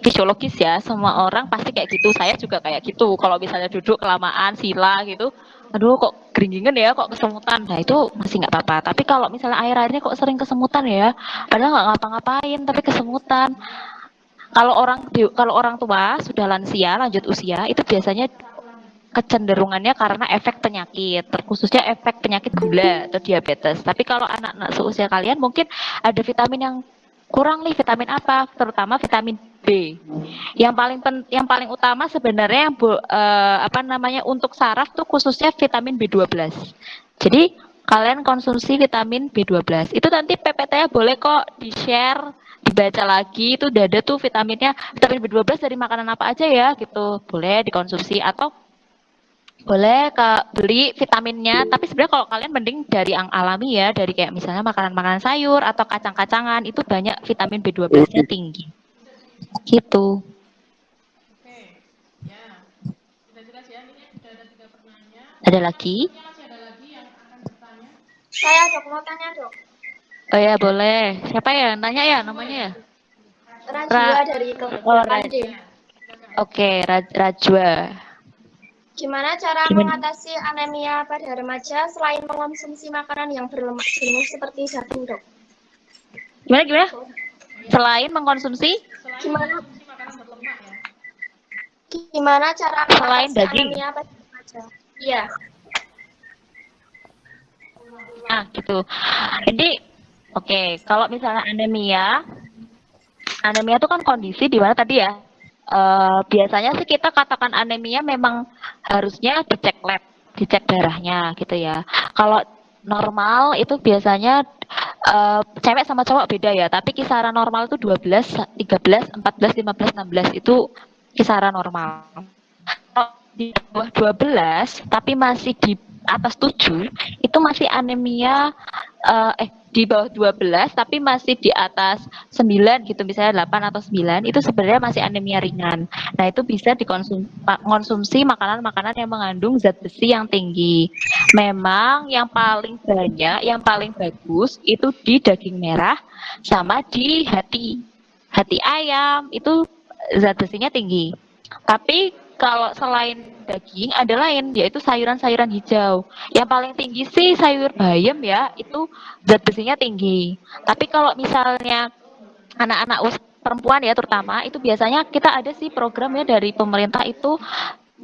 fisiologis ya, semua orang pasti kayak gitu. Saya juga kayak gitu. Kalau misalnya duduk kelamaan sila gitu, aduh kok geringgingan ya, kok kesemutan. Nah itu masih nggak apa-apa. Tapi kalau misalnya akhir-akhirnya kok sering kesemutan ya, padahal nggak ngapa-ngapain tapi kesemutan. Kalau orang tua sudah lansia, lanjut usia, itu biasanya kecenderungannya karena efek penyakit, terkhususnya efek penyakit gula atau diabetes. Tapi kalau anak-anak seusia kalian mungkin ada vitamin yang kurang nih, vitamin apa? Terutama vitamin B. Yang paling utama sebenarnya apa namanya untuk saraf tuh khususnya vitamin B12. Jadi kalian konsumsi vitamin B12. Itu nanti PPT-nya boleh kok di-share, dibaca lagi itu udah ada tuh vitaminnya, vitamin B12 dari makanan apa aja ya gitu. Boleh dikonsumsi atau boleh beli vitaminnya, tapi sebenarnya kalau kalian mending dari yang alami ya, dari kayak misalnya makanan-makanan sayur atau kacang-kacangan itu banyak vitamin B12-nya tinggi. Gitu. Ada lagi? Saya dok mau tanya dok. Oh ya boleh. Siapa ya? Nanya ya namanya ya? Rajwa dari Oh, kelompok D. Oke, Rajwa. Gimana cara Gimana? mengatasi anemia pada remaja selain mengonsumsi makanan yang berlemak jenuh seperti daging dok? Gimana? Selain mengkonsumsi? Gimana? Gimana cara Selain mengatasi daging? anemia pada remaja? Iya. Nah, gitu. Jadi, oke, kalau misalnya anemia itu kan kondisi di mana tadi ya, biasanya sih kita katakan anemia memang harusnya dicek lab, dicek darahnya gitu ya. Kalau normal itu biasanya cewek sama cowok beda ya, tapi kisaran normal itu 12, 13, 14, 15, 16 itu kisaran normal. Kalau di bawah 12 tapi masih di atas 7 itu masih anemia di bawah 12 tapi masih di atas 9 gitu, misalnya 8 atau 9 itu sebenarnya masih anemia ringan. Nah, itu bisa dikonsumsi makanan-makanan yang mengandung zat besi yang tinggi. Memang yang paling banyak, yang paling bagus itu di daging merah sama di hati ayam itu zat besinya tinggi. Tapi kalau selain daging ada lain yaitu sayuran-sayuran hijau. Yang paling tinggi sih sayur bayam ya, itu zat besinya tinggi. Tapi kalau misalnya anak-anak perempuan ya terutama itu biasanya kita ada sih program ya dari pemerintah itu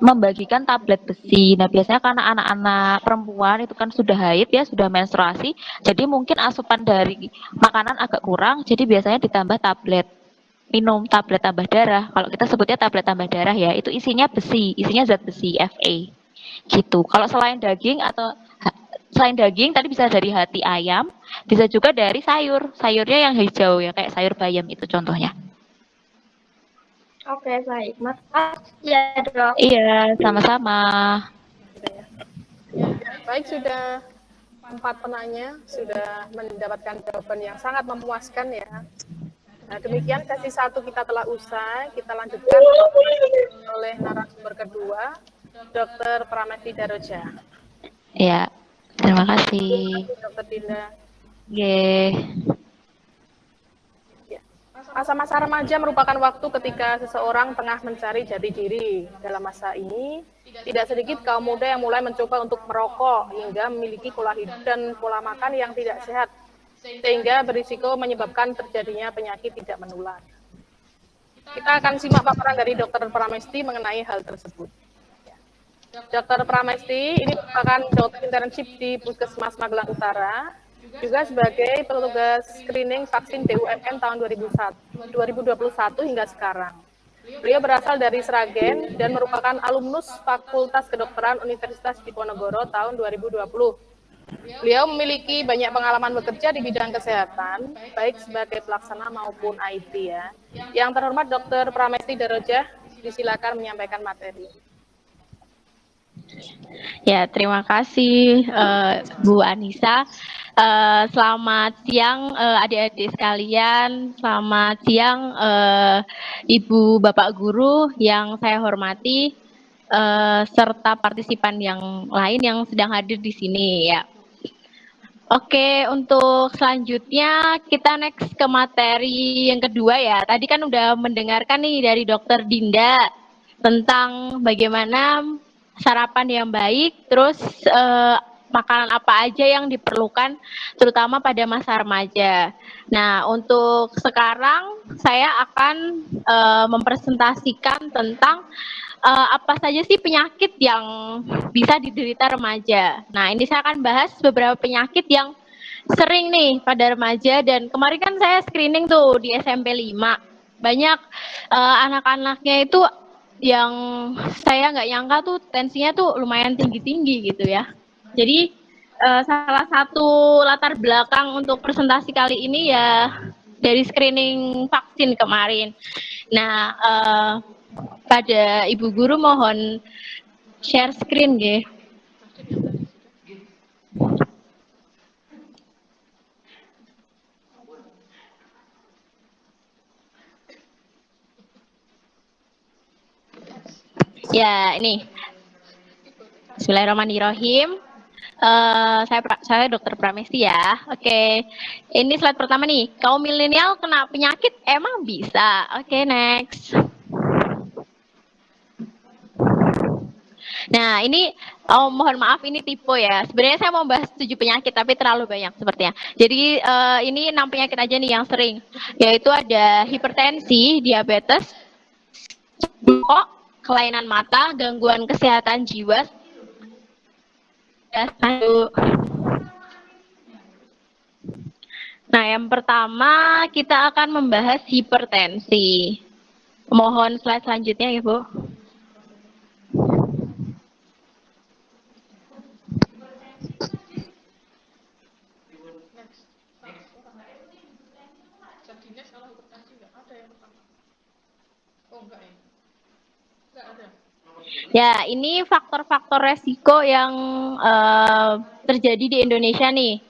membagikan tablet besi. Nah, biasanya karena anak-anak perempuan itu kan sudah haid ya, sudah menstruasi, jadi mungkin asupan dari makanan agak kurang, jadi biasanya ditambah tablet. Minum tablet tambah darah. Kalau kita sebutnya tablet tambah darah ya, itu isinya besi, isinya zat besi Fa. Gitu. Kalau selain daging tadi bisa dari hati ayam, bisa juga dari sayur. Sayurnya yang hijau ya kayak sayur bayam itu contohnya. Oke baik. Makasih ya dok. Iya, sama-sama. Baik, sudah 4 penanya sudah mendapatkan jawaban yang sangat memuaskan ya. Nah, demikian sesi 1 kita telah usai. Kita lanjutkan oleh narasumber kedua, Dr. Pramesti Daroja. Ya, terima kasih. Dr. Dinda. Ye. Masa-masa remaja merupakan waktu ketika seseorang tengah mencari jati diri. Dalam masa ini, tidak sedikit kaum muda yang mulai mencoba untuk merokok hingga memiliki pola hidup dan pola makan yang tidak sehat, sehingga berisiko menyebabkan terjadinya penyakit tidak menular. Kita akan simak paparan dari Dr. Pramesti mengenai hal tersebut. Dr. Pramesti ini merupakan dokter internship di Puskesmas Magelang Utara. juga sebagai petugas screening vaksin BUMN tahun 2021 hingga sekarang. Beliau berasal dari Sragen dan merupakan alumnus Fakultas Kedokteran Universitas Diponegoro tahun 2020. Beliau memiliki banyak pengalaman bekerja di bidang kesehatan, baik sebagai pelaksana maupun IT ya. Yang terhormat Dr. Pramesti Darojah, disilakan menyampaikan materi. Ya, terima kasih Bu Anissa. Selamat siang adik-adik sekalian, selamat siang Ibu Bapak Guru yang saya hormati, serta partisipan yang lain yang sedang hadir di sini ya. Oke, untuk selanjutnya kita next ke materi yang kedua ya. Tadi kan udah mendengarkan nih dari Dokter Dinda tentang bagaimana sarapan yang baik, terus makanan apa aja yang diperlukan terutama pada masa remaja. Nah, untuk sekarang saya akan mempresentasikan tentang apa saja sih penyakit yang bisa diderita remaja. Nah, ini saya akan bahas beberapa penyakit yang sering nih pada remaja, dan kemarin kan saya screening tuh di SMP 5. Banyak anak-anaknya itu yang saya nggak nyangka tuh tensinya tuh lumayan tinggi-tinggi gitu ya. Jadi salah satu latar belakang untuk presentasi kali ini ya dari screening vaksin kemarin. Nah, pada Ibu Guru mohon share screen nggih. Ya, ini. Bismillahirrahmanirrahim. Saya Dokter Pramesti ya. Oke, ini slide pertama nih. Kaum milenial kena penyakit emang bisa? Oke, next. Nah, ini mohon maaf ini tipe ya. Sebenarnya saya mau bahas 7 penyakit tapi terlalu banyak sepertinya. Jadi ini 6 penyakit aja nih yang sering, yaitu ada hipertensi, diabetes, kok, kelainan mata, gangguan kesehatan jiwa. Nah, yang pertama kita akan membahas hipertensi. Mohon slide selanjutnya ya, Bu. Ya, ini faktor-faktor resiko yang terjadi di Indonesia nih.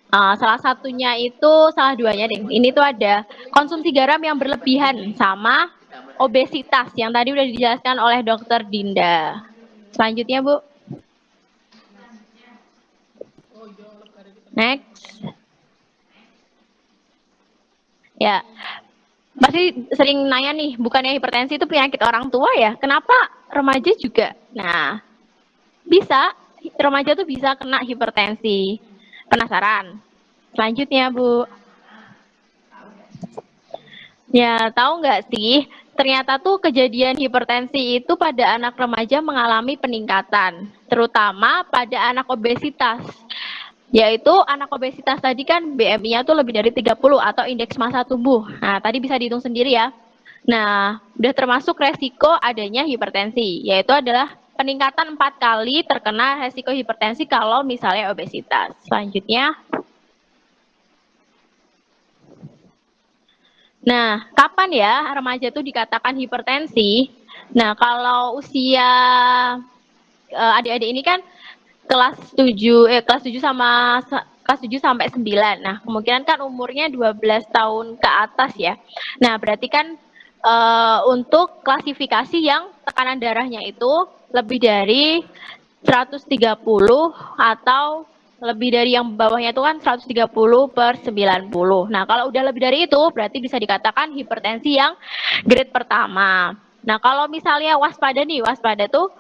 Salah satunya itu, salah duanya deh. Ini tuh ada konsumsi garam yang berlebihan sama obesitas yang tadi udah dijelaskan oleh Dokter Dinda. Selanjutnya, Bu. Next. Ya, pasti sering nanya nih, bukannya hipertensi itu penyakit orang tua ya? Kenapa remaja juga? Nah, bisa, remaja tuh bisa kena hipertensi. Penasaran? Selanjutnya, Bu. Ya, tahu nggak sih, ternyata tuh kejadian hipertensi itu pada anak remaja mengalami peningkatan, terutama pada anak obesitas. Yaitu anak obesitas tadi kan BMI-nya tuh lebih dari 30 atau indeks massa tubuh. Nah, tadi bisa dihitung sendiri ya. Nah, udah termasuk resiko adanya hipertensi, yaitu adalah peningkatan 4 kali terkena resiko hipertensi kalau misalnya obesitas. Selanjutnya. Nah, kapan ya remaja itu dikatakan hipertensi? Nah, kalau usia adik-adik ini kan kelas 7 sama kelas 7 sampai 9. Nah, kemungkinan kan umurnya 12 tahun ke atas ya. Nah, berarti kan untuk klasifikasi yang tekanan darahnya itu lebih dari 130 atau lebih dari yang bawahnya itu kan 130/90. Nah, kalau udah lebih dari itu berarti bisa dikatakan hipertensi yang grade pertama. Nah, kalau misalnya waspada nih, waspada tuh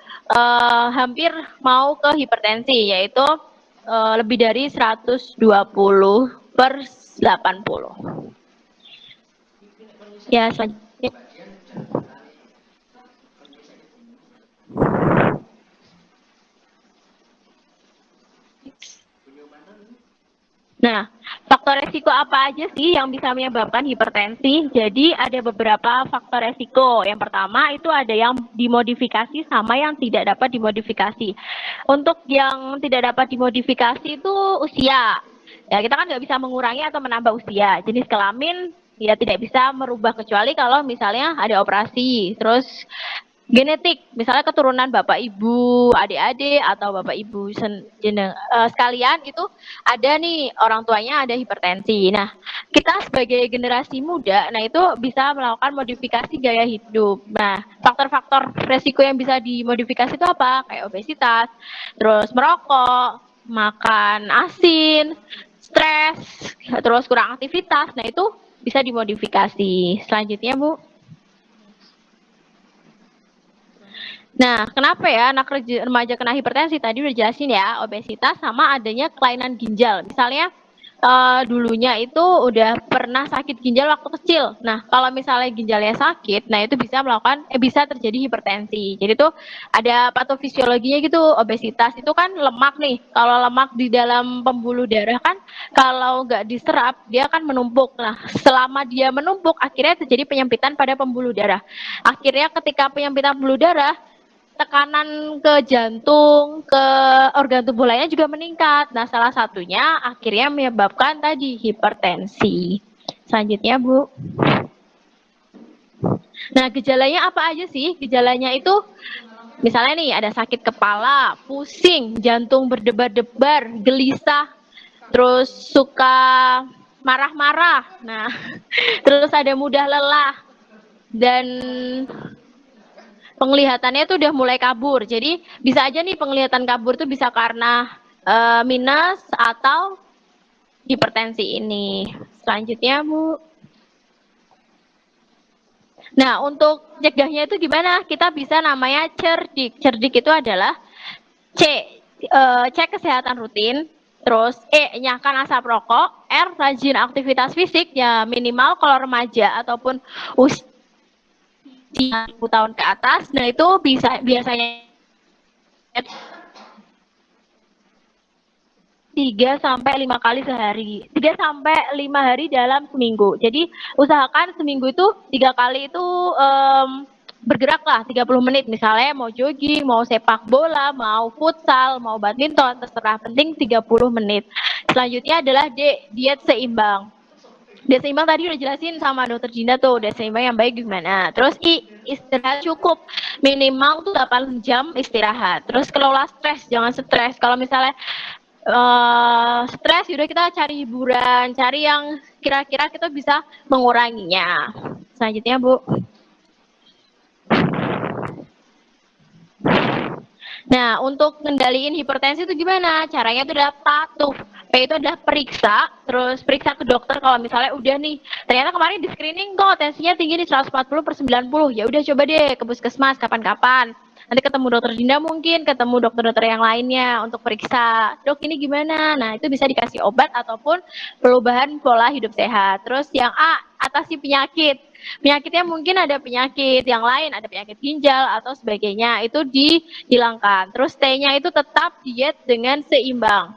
hampir mau ke hipertensi, yaitu lebih dari 120/80. Ya, selanjutnya. Nah, faktor resiko apa aja sih yang bisa menyebabkan hipertensi? Jadi ada beberapa faktor resiko. Yang pertama itu ada yang dimodifikasi sama yang tidak dapat dimodifikasi. Untuk yang tidak dapat dimodifikasi itu usia. Ya, kita kan nggak bisa mengurangi atau menambah usia. Jenis kelamin ya tidak bisa merubah kecuali kalau misalnya ada operasi. Terus genetik, misalnya keturunan bapak ibu, adik-adik atau bapak ibu sekalian itu ada nih orang tuanya ada hipertensi. Nah, kita sebagai generasi muda, nah itu bisa melakukan modifikasi gaya hidup. Nah, faktor-faktor resiko yang bisa dimodifikasi itu apa? Kayak obesitas, terus merokok, makan asin, stres, terus kurang aktivitas. Nah, itu bisa dimodifikasi. Selanjutnya, Bu. Nah, kenapa ya anak remaja kena hipertensi? Tadi udah jelasin ya, obesitas sama adanya kelainan ginjal. Misalnya dulunya itu udah pernah sakit ginjal waktu kecil. Nah, kalau misalnya ginjalnya sakit, nah itu bisa bisa terjadi hipertensi. Jadi tuh ada patofisiologinya gitu. Obesitas itu kan lemak nih. Kalau lemak di dalam pembuluh darah kan kalau nggak diserap dia akan menumpuk. Nah, selama dia menumpuk akhirnya terjadi penyempitan pada pembuluh darah. Akhirnya ketika penyempitan pembuluh darah tekanan ke jantung, ke organ tubuh lainnya juga meningkat. Nah, salah satunya akhirnya menyebabkan tadi hipertensi. Selanjutnya, Bu. Nah, gejalanya apa aja sih? Gejalanya itu misalnya nih ada sakit kepala, pusing, jantung berdebar-debar, gelisah, terus suka marah-marah. Nah, terus ada mudah lelah dan penglihatannya tuh udah mulai kabur. Jadi bisa aja nih penglihatan kabur tuh bisa karena minus atau hipertensi ini. Selanjutnya, Bu. Nah, untuk cegahnya itu gimana? Kita bisa namanya cerdik. Cerdik itu adalah C, cek kesehatan rutin. Terus nyahkan asap rokok. R, rajin aktivitas fisik ya minimal kalau remaja ataupun usia 10 tahun ke atas. Nah, itu bisa biasanya 3 sampai 5 kali sehari, 3 sampai 5 hari dalam seminggu. Jadi usahakan seminggu itu 3 kali itu bergerak lah 30 menit. Misalnya mau jogging, mau sepak bola, mau futsal, mau badminton, terserah. Penting 30 menit. Selanjutnya adalah D, diet seimbang. Diet seimbang tadi udah jelasin sama dokter Jinda tuh, diet seimbang yang baik gimana. Terus I, istirahat cukup. Minimal tuh 8 jam istirahat. Terus kelola stres, jangan stres. Kalau misalnya stres, udah kita cari hiburan, cari yang kira-kira kita bisa menguranginya. Selanjutnya, Bu. Nah, untuk ngendaliin hipertensi itu gimana? Caranya itu adalah patuh. P itu adalah periksa, terus periksa ke dokter kalau misalnya udah nih, ternyata kemarin di screening kok tensinya tinggi nih 140/90. Ya udah coba deh ke puskesmas kapan-kapan. Nanti ketemu dokter Dinda mungkin, ketemu dokter-dokter yang lainnya untuk periksa. Dok, ini gimana? Nah, itu bisa dikasih obat ataupun perubahan pola hidup sehat. Terus yang A, atasi penyakit. Penyakitnya mungkin ada penyakit yang lain, ada penyakit ginjal atau sebagainya, itu dihilangkan. Terus T-nya itu tetap diet dengan seimbang.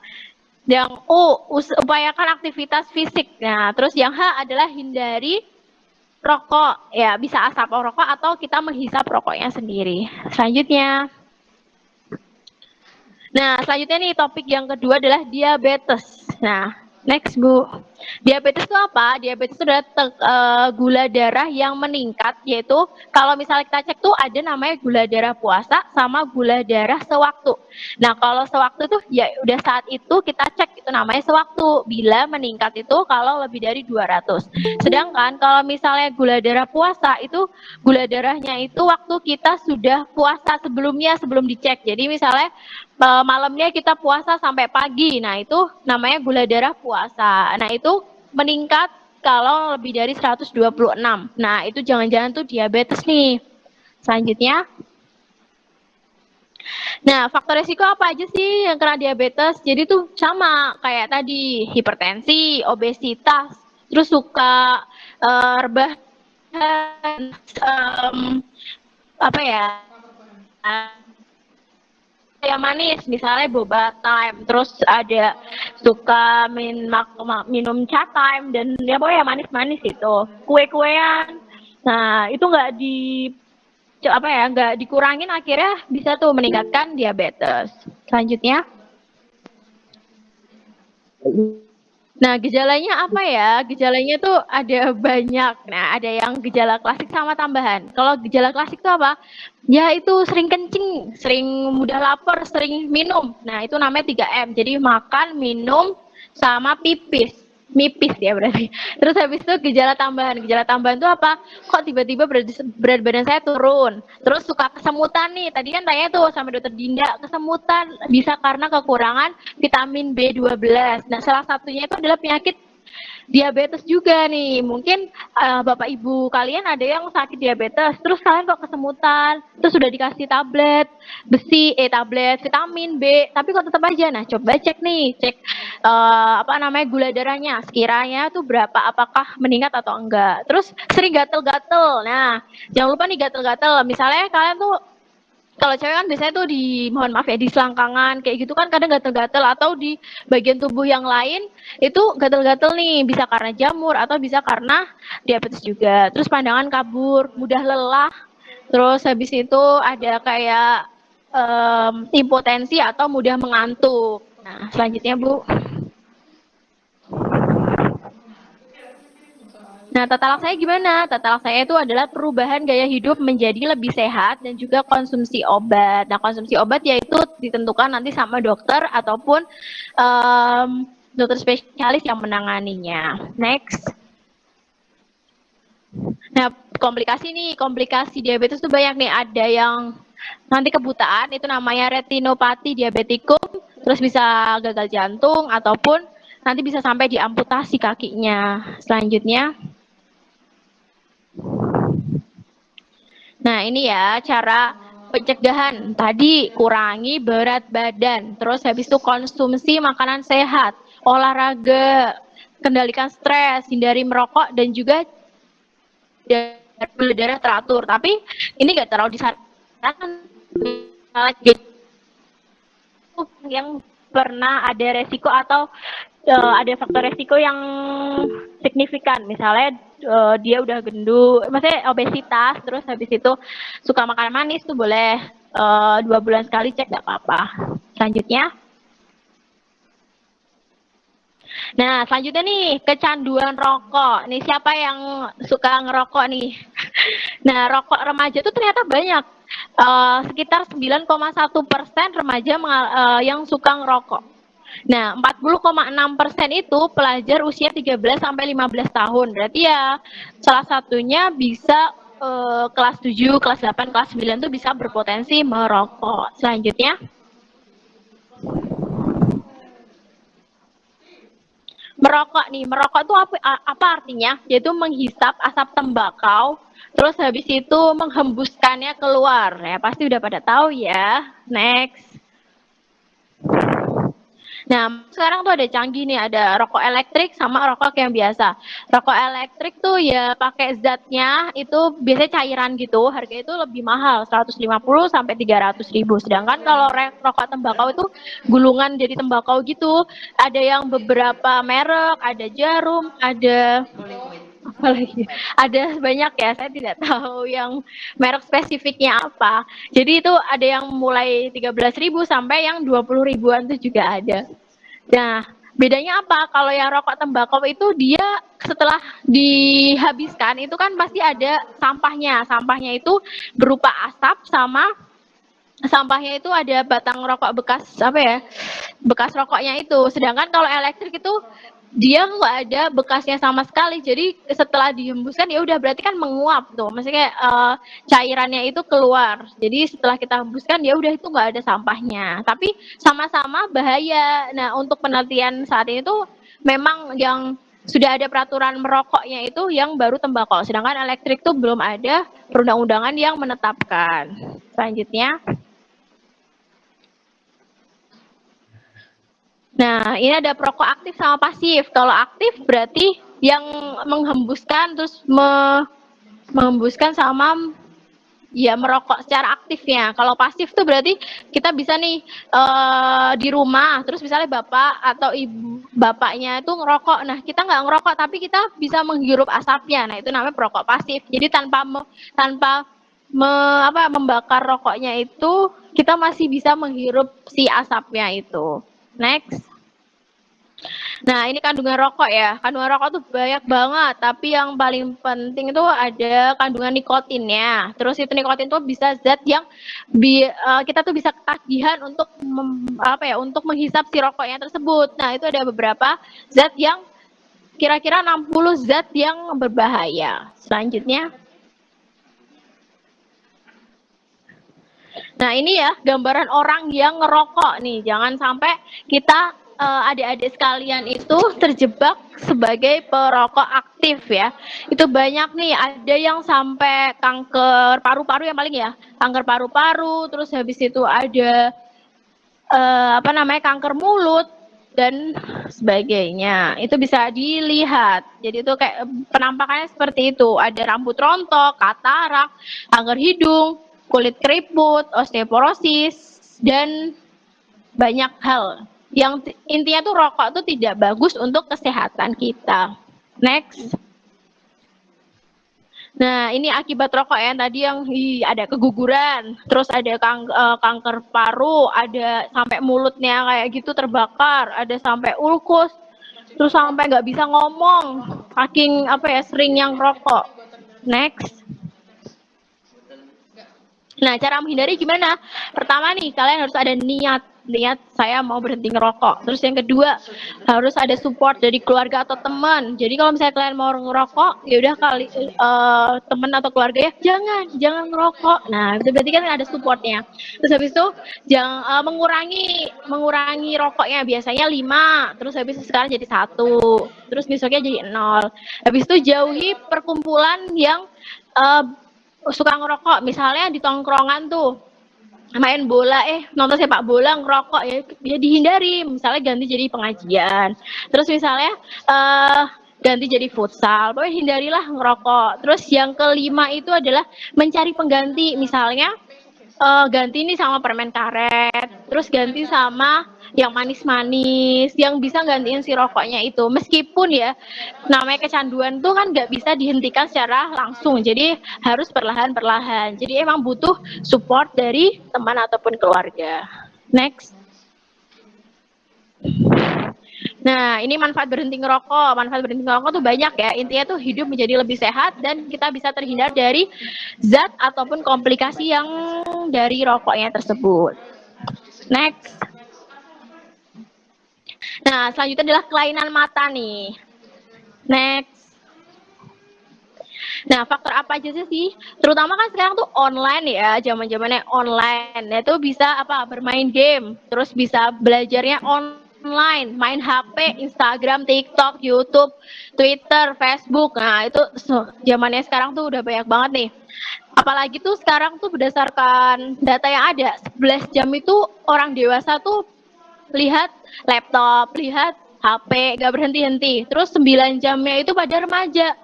Yang U, upayakan aktivitas fisik. Nah, terus yang H adalah hindari rokok. Ya, bisa asap rokok atau kita menghisap rokoknya sendiri. Selanjutnya. Nah, selanjutnya nih topik yang kedua adalah diabetes. Nah, next, Bu. Diabetes itu apa? Diabetes itu adalah gula darah yang meningkat, yaitu kalau misalnya kita cek tuh ada namanya gula darah puasa sama gula darah sewaktu. Nah, kalau sewaktu tuh ya udah saat itu kita cek itu namanya sewaktu. Bila meningkat itu kalau lebih dari 200. Sedangkan kalau misalnya gula darah puasa itu gula darahnya itu waktu kita sudah puasa sebelumnya sebelum dicek. Jadi misalnya malamnya kita puasa sampai pagi. Nah, itu namanya gula darah puasa. Nah, itu meningkat kalau lebih dari 126. Nah, itu jangan-jangan tuh diabetes nih. Selanjutnya. Nah, faktor resiko apa aja sih yang kena diabetes? Jadi tuh sama kayak tadi, hipertensi, obesitas, terus suka rebahan, apa ya? yang manis, misalnya boba time, terus ada suka minum chat time, dan ya pokoknya manis-manis itu, kue-kuean. Nah, itu nggak dikurangin, akhirnya bisa tuh meningkatkan diabetes. Selanjutnya. Nah, gejalanya apa ya? Gejalanya tuh ada banyak. Nah, ada yang gejala klasik sama tambahan. Kalau gejala klasik itu apa? Ya itu sering kencing, sering mudah lapar, sering minum. Nah, itu namanya 3M. Jadi makan, minum, sama pipis. Mipis ya berarti. Terus habis itu gejala tambahan. Gejala tambahan itu apa? Kok tiba-tiba berat badan saya turun. Terus suka kesemutan nih. Tadi kan tanya tuh sama dokter Dinda, kesemutan bisa karena kekurangan vitamin B12. Nah, salah satunya itu adalah penyakit diabetes juga nih. Mungkin Bapak Ibu kalian ada yang sakit diabetes, terus kalian kok kesemutan, terus sudah dikasih tablet tablet vitamin B, tapi kok tetap aja. Nah, coba cek gula darahnya, sekiranya tuh berapa, apakah meningkat atau enggak. Terus sering gatel-gatel. Nah, jangan lupa nih gatel-gatel. Misalnya kalian tuh kalau cewek kan biasanya tuh mohon maaf ya, di selangkangan kayak gitu kan kadang gatel-gatel, atau di bagian tubuh yang lain itu gatel-gatel nih, bisa karena jamur atau bisa karena diabetes juga. Terus pandangan kabur, mudah lelah, terus habis itu ada kayak impotensi atau mudah mengantuk. Nah, selanjutnya Bu. Nah, tata laksanya gimana? Tata laksanya itu adalah perubahan gaya hidup menjadi lebih sehat dan juga konsumsi obat. Nah, konsumsi obat yaitu ditentukan nanti sama dokter ataupun dokter spesialis yang menanganinya. Next. Nah, komplikasi diabetes itu banyak nih. Ada yang nanti kebutaan, itu namanya retinopati diabetikum, terus bisa gagal jantung ataupun nanti bisa sampai diamputasi kakinya. Selanjutnya. Nah, ini ya cara pencegahan. Tadi kurangi berat badan, terus habis itu konsumsi makanan sehat, olahraga, kendalikan stres, hindari merokok, dan juga gula darah teratur. Tapi ini nggak terlalu disarankan yang pernah ada resiko atau ada faktor resiko yang signifikan, misalnya dia udah gendut, maksudnya obesitas, terus habis itu suka makan manis tuh boleh 2 bulan sekali cek, nggak apa-apa. Selanjutnya. Nah, selanjutnya nih, kecanduan rokok. Nih, siapa yang suka ngerokok nih? Nah, rokok remaja tuh ternyata banyak. Sekitar 9,1% remaja yang suka ngerokok. Nah, 40,6% itu pelajar usia 13 sampai 15 tahun. Berarti ya salah satunya bisa kelas 7, kelas 8, kelas 9 itu bisa berpotensi merokok. Selanjutnya. Merokok itu apa artinya? Yaitu menghisap asap tembakau, terus habis itu menghembuskannya keluar. Ya, pasti udah pada tahu ya. Next. Nah, sekarang tuh ada canggih nih, ada rokok elektrik sama rokok yang biasa. Rokok elektrik tuh ya pakai zatnya itu biasanya cairan gitu, harganya itu lebih mahal, 150 sampai 300 ribu. Sedangkan kalau rokok tembakau itu gulungan jadi tembakau gitu. Ada yang beberapa merek, ada Jarum, ada apalagi, ada banyak ya, saya tidak tahu yang merek spesifiknya apa. Jadi itu ada yang mulai 13.000 sampai yang 20 ribuan itu juga ada. Nah, bedanya apa? Kalau yang rokok tembakau itu dia setelah dihabiskan itu kan pasti ada sampahnya. Sampahnya itu berupa asap, sama sampahnya itu ada batang rokok bekas bekas rokoknya itu. Sedangkan kalau elektrik itu dia nggak ada bekasnya sama sekali, jadi setelah dihembuskan ya udah berarti kan menguap tuh, maksudnya cairannya itu keluar, jadi setelah kita hembuskan ya udah itu nggak ada sampahnya, tapi sama-sama bahaya. Nah, untuk penelitian saat ini tuh memang yang sudah ada peraturan merokoknya itu yang baru tembakau, sedangkan elektrik tuh belum ada perundang-undangan yang menetapkan. Selanjutnya. Nah, ini ada perokok aktif sama pasif. Kalau aktif berarti yang menghembuskan terus menghembuskan sama ya merokok secara aktifnya. Kalau pasif tuh berarti kita bisa nih di rumah, terus misalnya bapak atau ibu bapaknya itu ngerokok, nah kita nggak ngerokok tapi kita bisa menghirup asapnya, nah itu namanya perokok pasif. Jadi tanpa membakar rokoknya itu kita masih bisa menghirup si asapnya itu. Next. Nah, ini kandungan rokok ya. Kandungan rokok tuh banyak banget, tapi yang paling penting itu ada kandungan nikotinnya. Terus itu nikotin tuh bisa zat yang kita tuh bisa ketagihan untuk untuk menghisap si rokoknya tersebut. Nah, itu ada beberapa zat yang kira-kira 60 zat yang berbahaya. Selanjutnya. Nah, ini ya gambaran orang yang ngerokok nih. Jangan sampai kita adik-adik sekalian itu terjebak sebagai perokok aktif ya. Itu banyak nih, ada yang sampai kanker paru-paru yang paling ya. Kanker paru-paru, terus habis itu ada kanker mulut dan sebagainya. Itu bisa dilihat. Jadi itu kayak penampakannya seperti itu. Ada rambut rontok, katarak, kanker hidung, kulit keriput, osteoporosis, dan banyak hal. Yang intinya tuh rokok tuh tidak bagus untuk kesehatan kita. Next. Nah, ini akibat rokok ya. Tadi yang ada keguguran, terus ada kanker paru, ada sampai mulutnya kayak gitu terbakar, ada sampai ulkus, terus sampai nggak bisa ngomong, saking sering yang rokok. Next. Nah, cara menghindari gimana? Pertama nih, kalian harus ada niat saya mau berhenti ngerokok. Terus yang kedua, harus ada support dari keluarga atau teman. Jadi kalau misalnya kalian mau ngerokok, ya udah teman atau keluarga ya jangan ngerokok. Nah, itu berarti kan ada supportnya. Terus habis itu jangan mengurangi rokoknya, biasanya 5, terus habis itu sekarang jadi 1, terus besoknya jadi 0. Habis itu jauhi perkumpulan yang suka ngerokok, misalnya di tongkrongan tuh main bola, nonton sepak bola ngerokok ya dihindari, misalnya ganti jadi pengajian, terus misalnya ganti jadi futsal, pokoknya hindarilah ngerokok. Terus yang kelima itu adalah mencari pengganti, misalnya ganti nih sama permen karet, terus ganti sama yang manis-manis, yang bisa gantiin si rokoknya itu. Meskipun ya, namanya kecanduan tuh kan nggak bisa dihentikan secara langsung, jadi harus perlahan-perlahan. Jadi emang butuh support dari teman ataupun keluarga. Next. Nah, ini manfaat berhenti ngerokok. Manfaat berhenti ngerokok tuh banyak ya. Intinya tuh hidup menjadi lebih sehat dan kita bisa terhindar dari zat ataupun komplikasi yang dari rokoknya tersebut. Next. Nah, selanjutnya adalah kelainan mata nih. Next. Nah, faktor apa aja sih? Terutama kan sekarang tuh online ya, zaman-zamannya online. Itu bisa bermain game, terus bisa belajarnya online, main HP, Instagram, TikTok, YouTube, Twitter, Facebook. Nah, itu zamannya sekarang tuh udah banyak banget nih. Apalagi tuh sekarang tuh berdasarkan data yang ada, 11 jam itu orang dewasa tuh lihat laptop, lihat HP, gak berhenti-henti. Terus 9 jamnya itu pada remaja.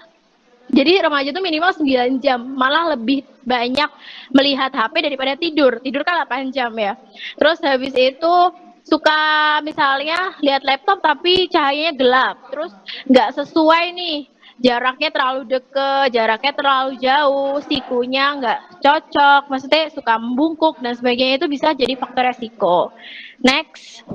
Jadi remaja itu minimal 9 jam, malah lebih banyak melihat HP daripada tidur. Tidur kan 8 jam ya. Terus habis itu suka misalnya lihat laptop tapi cahayanya gelap. Terus nggak sesuai nih, jaraknya terlalu deket, jaraknya terlalu jauh, sikunya nggak cocok, maksudnya suka membungkuk dan sebagainya, itu bisa jadi faktor resiko. Next.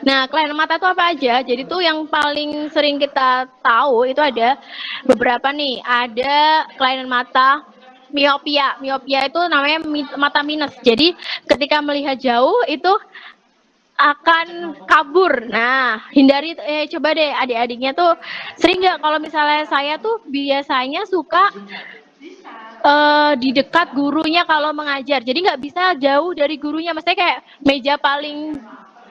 Nah, kelainan mata itu apa aja? Jadi tuh yang paling sering kita tahu itu ada beberapa nih. Ada kelainan mata miopia. Miopia itu namanya mata minus. Jadi ketika melihat jauh itu akan kabur. Nah, hindari, coba deh adik-adiknya tuh sering nggak, kalau misalnya saya tuh biasanya suka di dekat gurunya kalau mengajar. Jadi nggak bisa jauh dari gurunya. Maksudnya kayak meja paling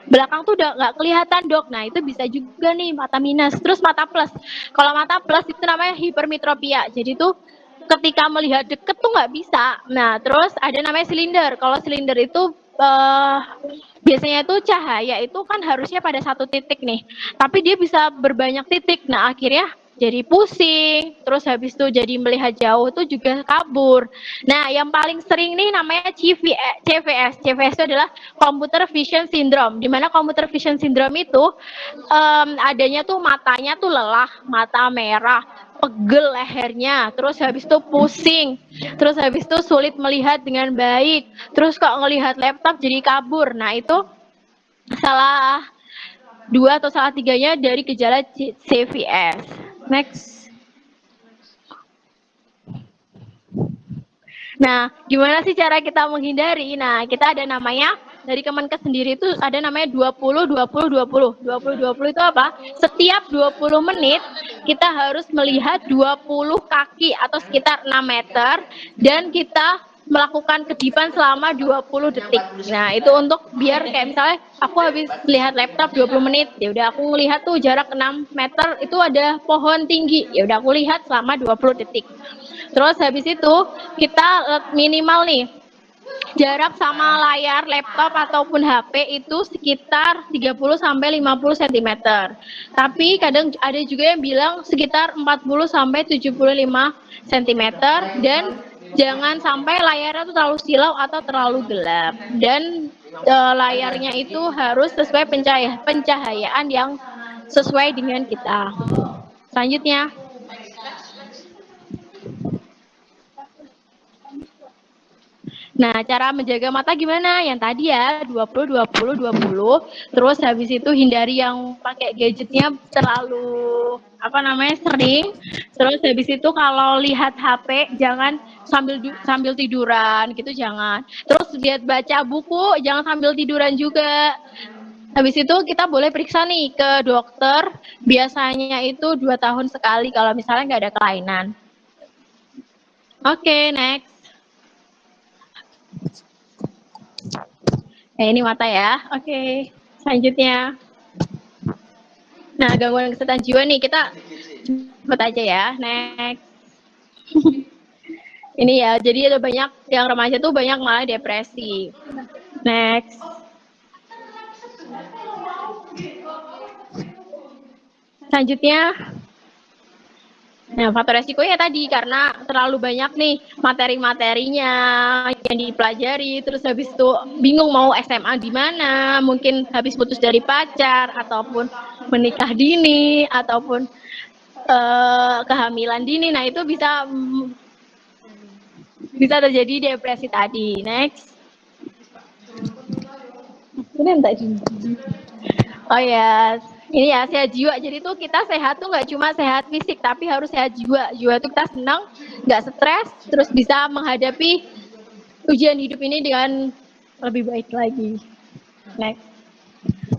belakang tuh udah nggak kelihatan, Dok. Nah, itu bisa juga nih mata minus. Terus mata plus. Kalau mata plus itu namanya hipermetropia. Jadi tuh ketika melihat deket tuh nggak bisa. Nah, terus ada namanya silinder. Kalau silinder itu biasanya tuh cahaya itu kan harusnya pada satu titik nih. Tapi dia bisa berbanyak titik. Nah, akhirnya jadi pusing, terus habis itu jadi melihat jauh itu juga kabur. Nah, yang paling sering nih namanya CVS. CVS itu adalah Computer Vision Syndrome. Di mana Computer Vision Syndrome itu adanya tuh matanya tuh lelah, mata merah, pegel lehernya, terus habis itu pusing, terus habis itu sulit melihat dengan baik, terus kok ngelihat laptop jadi kabur. Nah, itu salah dua atau salah tiganya dari gejala CVS. Next. Nah, gimana sih cara kita menghindari? Nah, kita ada namanya dari Kemenkes sendiri itu ada namanya 20-20-20. 20-20 itu apa? Setiap 20 menit kita harus melihat 20 kaki atau sekitar 6 meter dan kita melakukan kedipan selama 20 detik. Nah, itu untuk biar kayak misalnya aku habis lihat laptop 20 menit, ya udah aku ngelihat tuh jarak 6 meter itu ada pohon tinggi. Ya udah aku lihat selama 20 detik. Terus habis itu kita minimal nih jarak sama layar laptop ataupun HP itu sekitar 30 sampai 50 cm. Tapi kadang ada juga yang bilang sekitar 40 sampai 75 cm dan jangan sampai layarnya itu terlalu silau atau terlalu gelap dan layarnya itu harus sesuai pencahayaan yang sesuai dengan kita. Selanjutnya. Nah, cara menjaga mata gimana? Yang tadi ya, 20-20-20. Terus habis itu hindari yang pakai gadgetnya terlalu sering. Terus habis itu kalau lihat HP jangan sambil tiduran gitu, jangan. Terus lihat baca buku jangan sambil tiduran juga. Habis itu kita boleh periksa nih ke dokter. Biasanya itu 2 tahun sekali kalau misalnya nggak ada kelainan. Oke, next. Ini mata ya. Oke, selanjutnya. Nah, gangguan kesehatan jiwa nih, kita cepet aja ya. Next. Ini ya, jadi ada banyak yang remaja tuh banyak malah depresi. Next. Selanjutnya. Nah, faktor resikonya tadi karena terlalu banyak nih materi-materinya yang dipelajari, terus habis itu bingung mau SMA di mana, mungkin habis putus dari pacar, ataupun menikah dini, ataupun kehamilan dini. Nah, itu bisa terjadi depresi tadi. Next. Ini yang tadi. Oh ya, ini ya sehat jiwa. Jadi tuh kita sehat tuh nggak cuma sehat fisik, tapi harus sehat jiwa. Jiwa tuh kita senang, nggak stres, terus bisa menghadapi ujian hidup ini dengan lebih baik lagi. Next.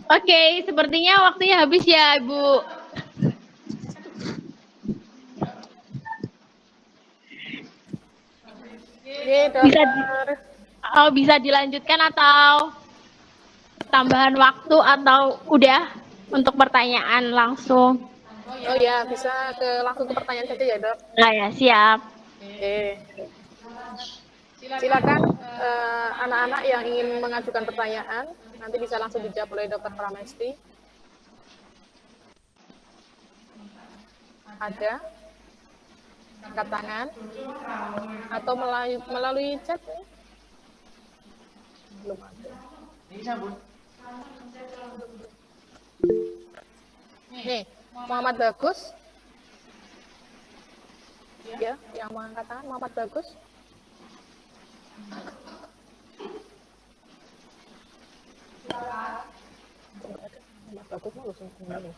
Oke, sepertinya waktunya habis ya, Ibu. Bisa dilanjutkan atau tambahan waktu atau udah untuk pertanyaan langsung? Oh ya, bisa langsung ke pertanyaan saja ya, Dok. Nah ya, siap. Oke. Silakan anak-anak yang ingin mengajukan pertanyaan, nanti bisa langsung dijawab oleh Dr. Pramesti. Ada? Angkat tangan? Atau melalui chat? Belum ada. Nih, Muhammad Bagus. Ya, yang mau angkat tangan Muhammad Bagus. Muhammad Bagus mau langsung ini.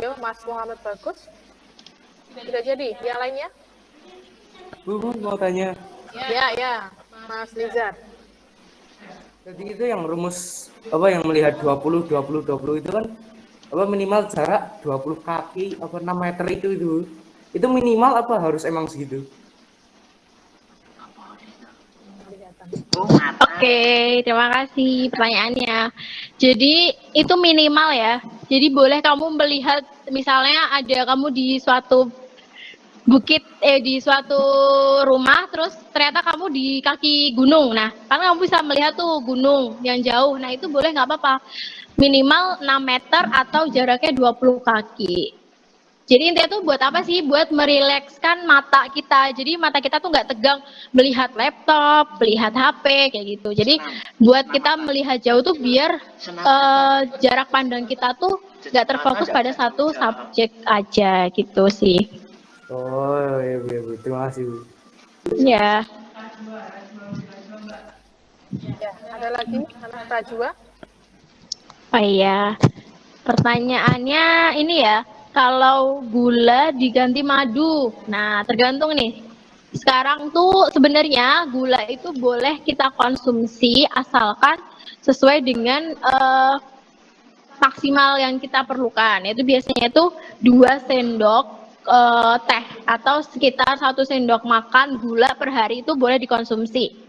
Yo, Mas Muhammad Bagus. Sudah jadi. Yang lainnya? Bu, mau tanya. Ya, Mas Lizar. Jadi itu yang rumus yang melihat 20 itu kan minimal jarak 20 kaki 6 meter itu minimal apa harus emang segitu? Oke, terima kasih pertanyaannya. Jadi itu minimal ya. Jadi boleh kamu melihat misalnya ada kamu di suatu bukit di suatu rumah, terus ternyata kamu di kaki gunung. Nah, karena kamu bisa melihat tuh gunung yang jauh. Nah, itu boleh nggak apa-apa. minimal 6 meter atau jaraknya 20 kaki. Jadi intinya tuh buat apa sih? Buat merilekskan mata kita. Jadi mata kita tuh nggak tegang melihat laptop, melihat HP kayak gitu. Jadi buat kita melihat jauh tuh biar jarak pandang kita tuh nggak terfokus pada satu subjek aja gitu sih. Oh iya, iya, Bu. Terima kasih, Bu. Ya. Ya, ada lagi anak Rajwa? Oh iya. Pertanyaannya ini ya, kalau gula diganti madu. Nah, tergantung nih. Sekarang tuh sebenarnya gula itu boleh kita konsumsi asalkan sesuai dengan maksimal yang kita perlukan. Itu biasanya itu 2 sendok teh atau sekitar 1 sendok makan gula per hari itu boleh dikonsumsi.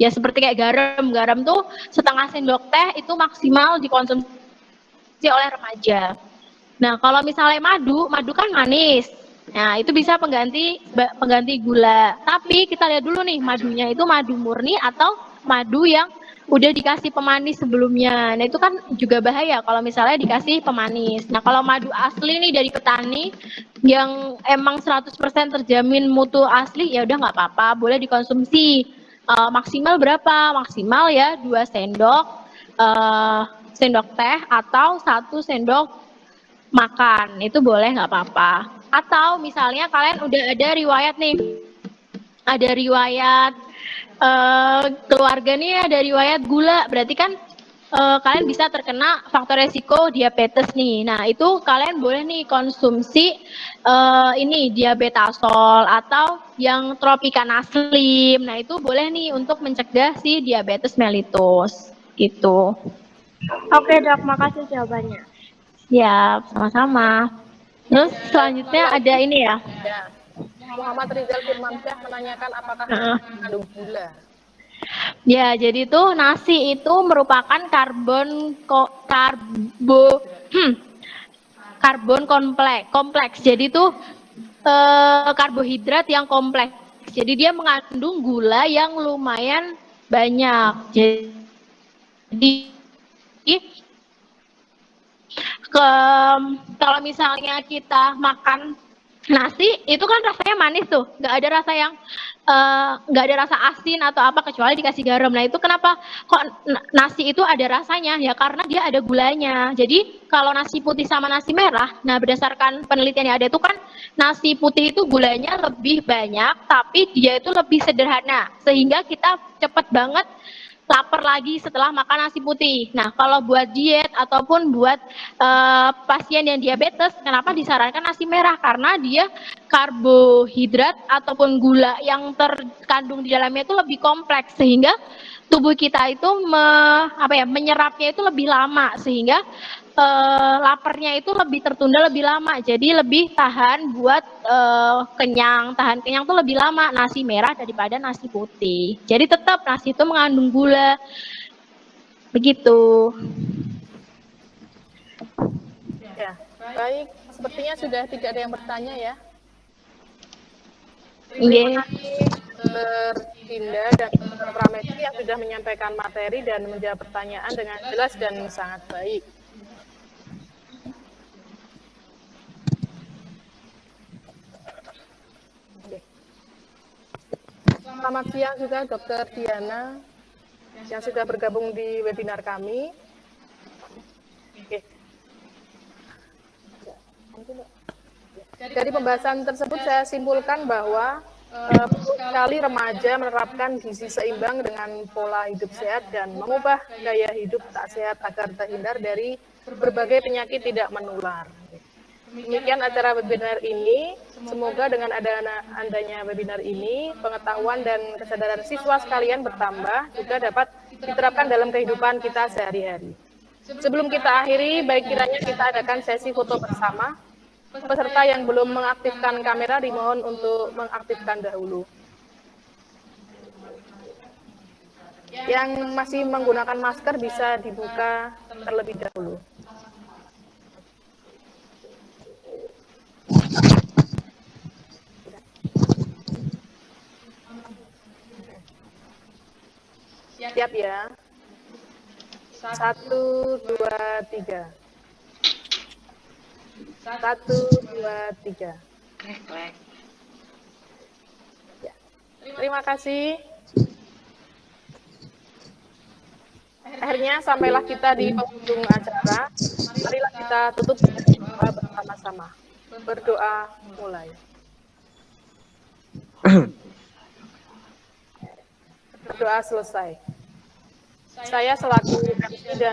Ya seperti kayak garam. Garam tuh setengah sendok teh itu maksimal dikonsumsi oleh remaja. Nah, kalau misalnya madu, madu kan manis. Nah, itu bisa pengganti gula. Tapi kita lihat dulu nih, madunya itu madu murni atau madu yang udah dikasih pemanis sebelumnya. Nah, itu kan juga bahaya kalau misalnya dikasih pemanis. Nah, kalau madu asli nih dari petani yang emang 100% terjamin mutu asli, ya udah nggak apa-apa, boleh dikonsumsi. Maksimal berapa? Maksimal ya 2 sendok sendok teh atau 1 sendok makan, itu boleh nggak apa-apa. Atau misalnya kalian udah ada riwayat nih, ada riwayat keluarga nih ada riwayat gula, berarti kan kalian bisa terkena faktor resiko diabetes nih. Nah, itu kalian boleh nih konsumsi ini diabetasol atau yang tropicana slim. Nah, itu boleh nih untuk mencegah si diabetes mellitus gitu. Oke dok, makasih jawabannya. Siap, sama-sama. Terus selanjutnya ada ini ya. Ya. Muhammad Rizal Firmansyah menanyakan apakah Heeh. mengandung gula. Ya, jadi tuh nasi itu merupakan karbon kompleks. Jadi tuh karbohidrat yang kompleks. Jadi dia mengandung gula yang lumayan banyak. Jadi kalau misalnya kita makan nasi itu kan rasanya manis tuh, nggak ada rasa yang nggak ada rasa asin atau apa kecuali dikasih garam. Nah itu kenapa kok nasi itu ada rasanya ya, karena dia ada gulanya. Jadi kalau nasi putih sama nasi merah, nah berdasarkan penelitian yang ada itu kan nasi putih itu gulanya lebih banyak tapi dia itu lebih sederhana sehingga kita cepet banget lapar lagi setelah makan nasi putih. Nah, kalau buat diet ataupun buat pasien yang diabetes, kenapa disarankan nasi merah? Karena dia karbohidrat ataupun gula yang terkandung di dalamnya itu lebih kompleks sehingga tubuh kita itu menyerapnya itu lebih lama sehingga laparnya itu lebih tertunda lebih lama, jadi lebih tahan buat tahan kenyang tuh lebih lama nasi merah daripada nasi putih. Jadi tetap nasi itu mengandung gula begitu. Ya, baik. Sepertinya sudah tidak ada yang bertanya ya. Terima kasih Dinda dan Pramesti yang sudah menyampaikan materi dan menjawab pertanyaan dengan jelas dan sangat baik. Selamat siang juga Dr. Diana yang sudah bergabung di webinar kami. Oke. Dari pembahasan tersebut saya simpulkan bahwa perlu sekali remaja menerapkan gizi seimbang dengan pola hidup sehat dan mengubah gaya hidup tak sehat agar terhindar dari berbagai penyakit tidak menular. Demikian acara webinar ini. Semoga dengan adanya webinar ini, pengetahuan dan kesadaran siswa sekalian bertambah, juga dapat diterapkan dalam kehidupan kita sehari-hari. Sebelum kita akhiri, baik kiranya kita adakan sesi foto bersama. Peserta yang belum mengaktifkan kamera dimohon untuk mengaktifkan dahulu. Yang masih menggunakan masker bisa dibuka terlebih dahulu. Siap ya. Satu, dua, tiga. Satu, dua, tiga. Ya. Terima kasih. Akhirnya sampailah kita di penghujung acara. Marilah kita tutup dengan doa bersama-sama. Berdoa mulai. Berdoa selesai. Saya selaku MC dan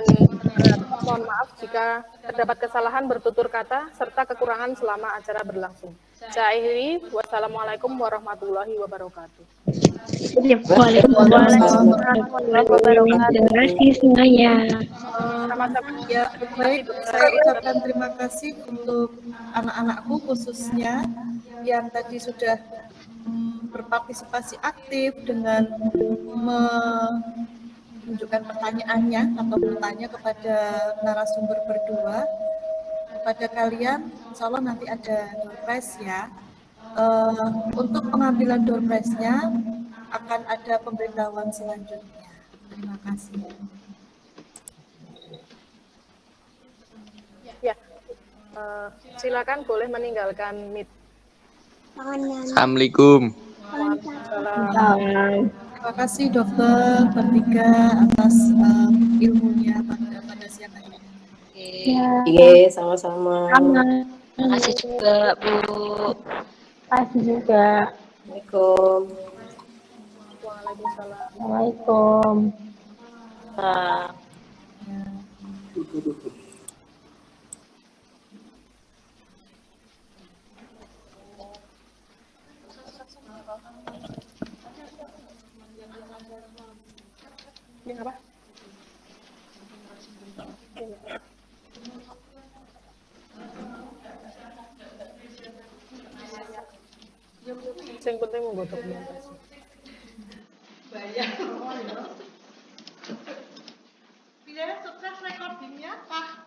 mohon maaf jika terdapat kesalahan bertutur kata serta kekurangan selama acara berlangsung. Saya akhiri. Wassalamualaikum warahmatullahi wabarakatuh. Waalaikumsalam warahmatullahi wabarakatuh. Terima kasih semuanya. Sama-sama. Ya, baik. Saya ucapkan terima kasih untuk anak-anakku khususnya yang tadi sudah berpartisipasi aktif dengan menunjukkan pertanyaannya atau bertanya kepada narasumber berdua. Kepada kalian, insya Allah nanti ada door prize ya. Untuk pengambilan door prize-nya akan ada pemberitahuan selanjutnya. Terima kasih. Ya, silakan boleh meninggalkan meet. Assalamualaikum. Waalaikumsalam. Terima kasih dokter bertiga atas ilmunya pada siang hari ini. Iya, sama-sama. Terima kasih juga, Bu. Terima kasih juga. Assalamualaikum. Waalaikumsalam. Assalamualaikum. Ini apa? Yang penting mau dokumentasi. Biar sukses recordingnya, Pak.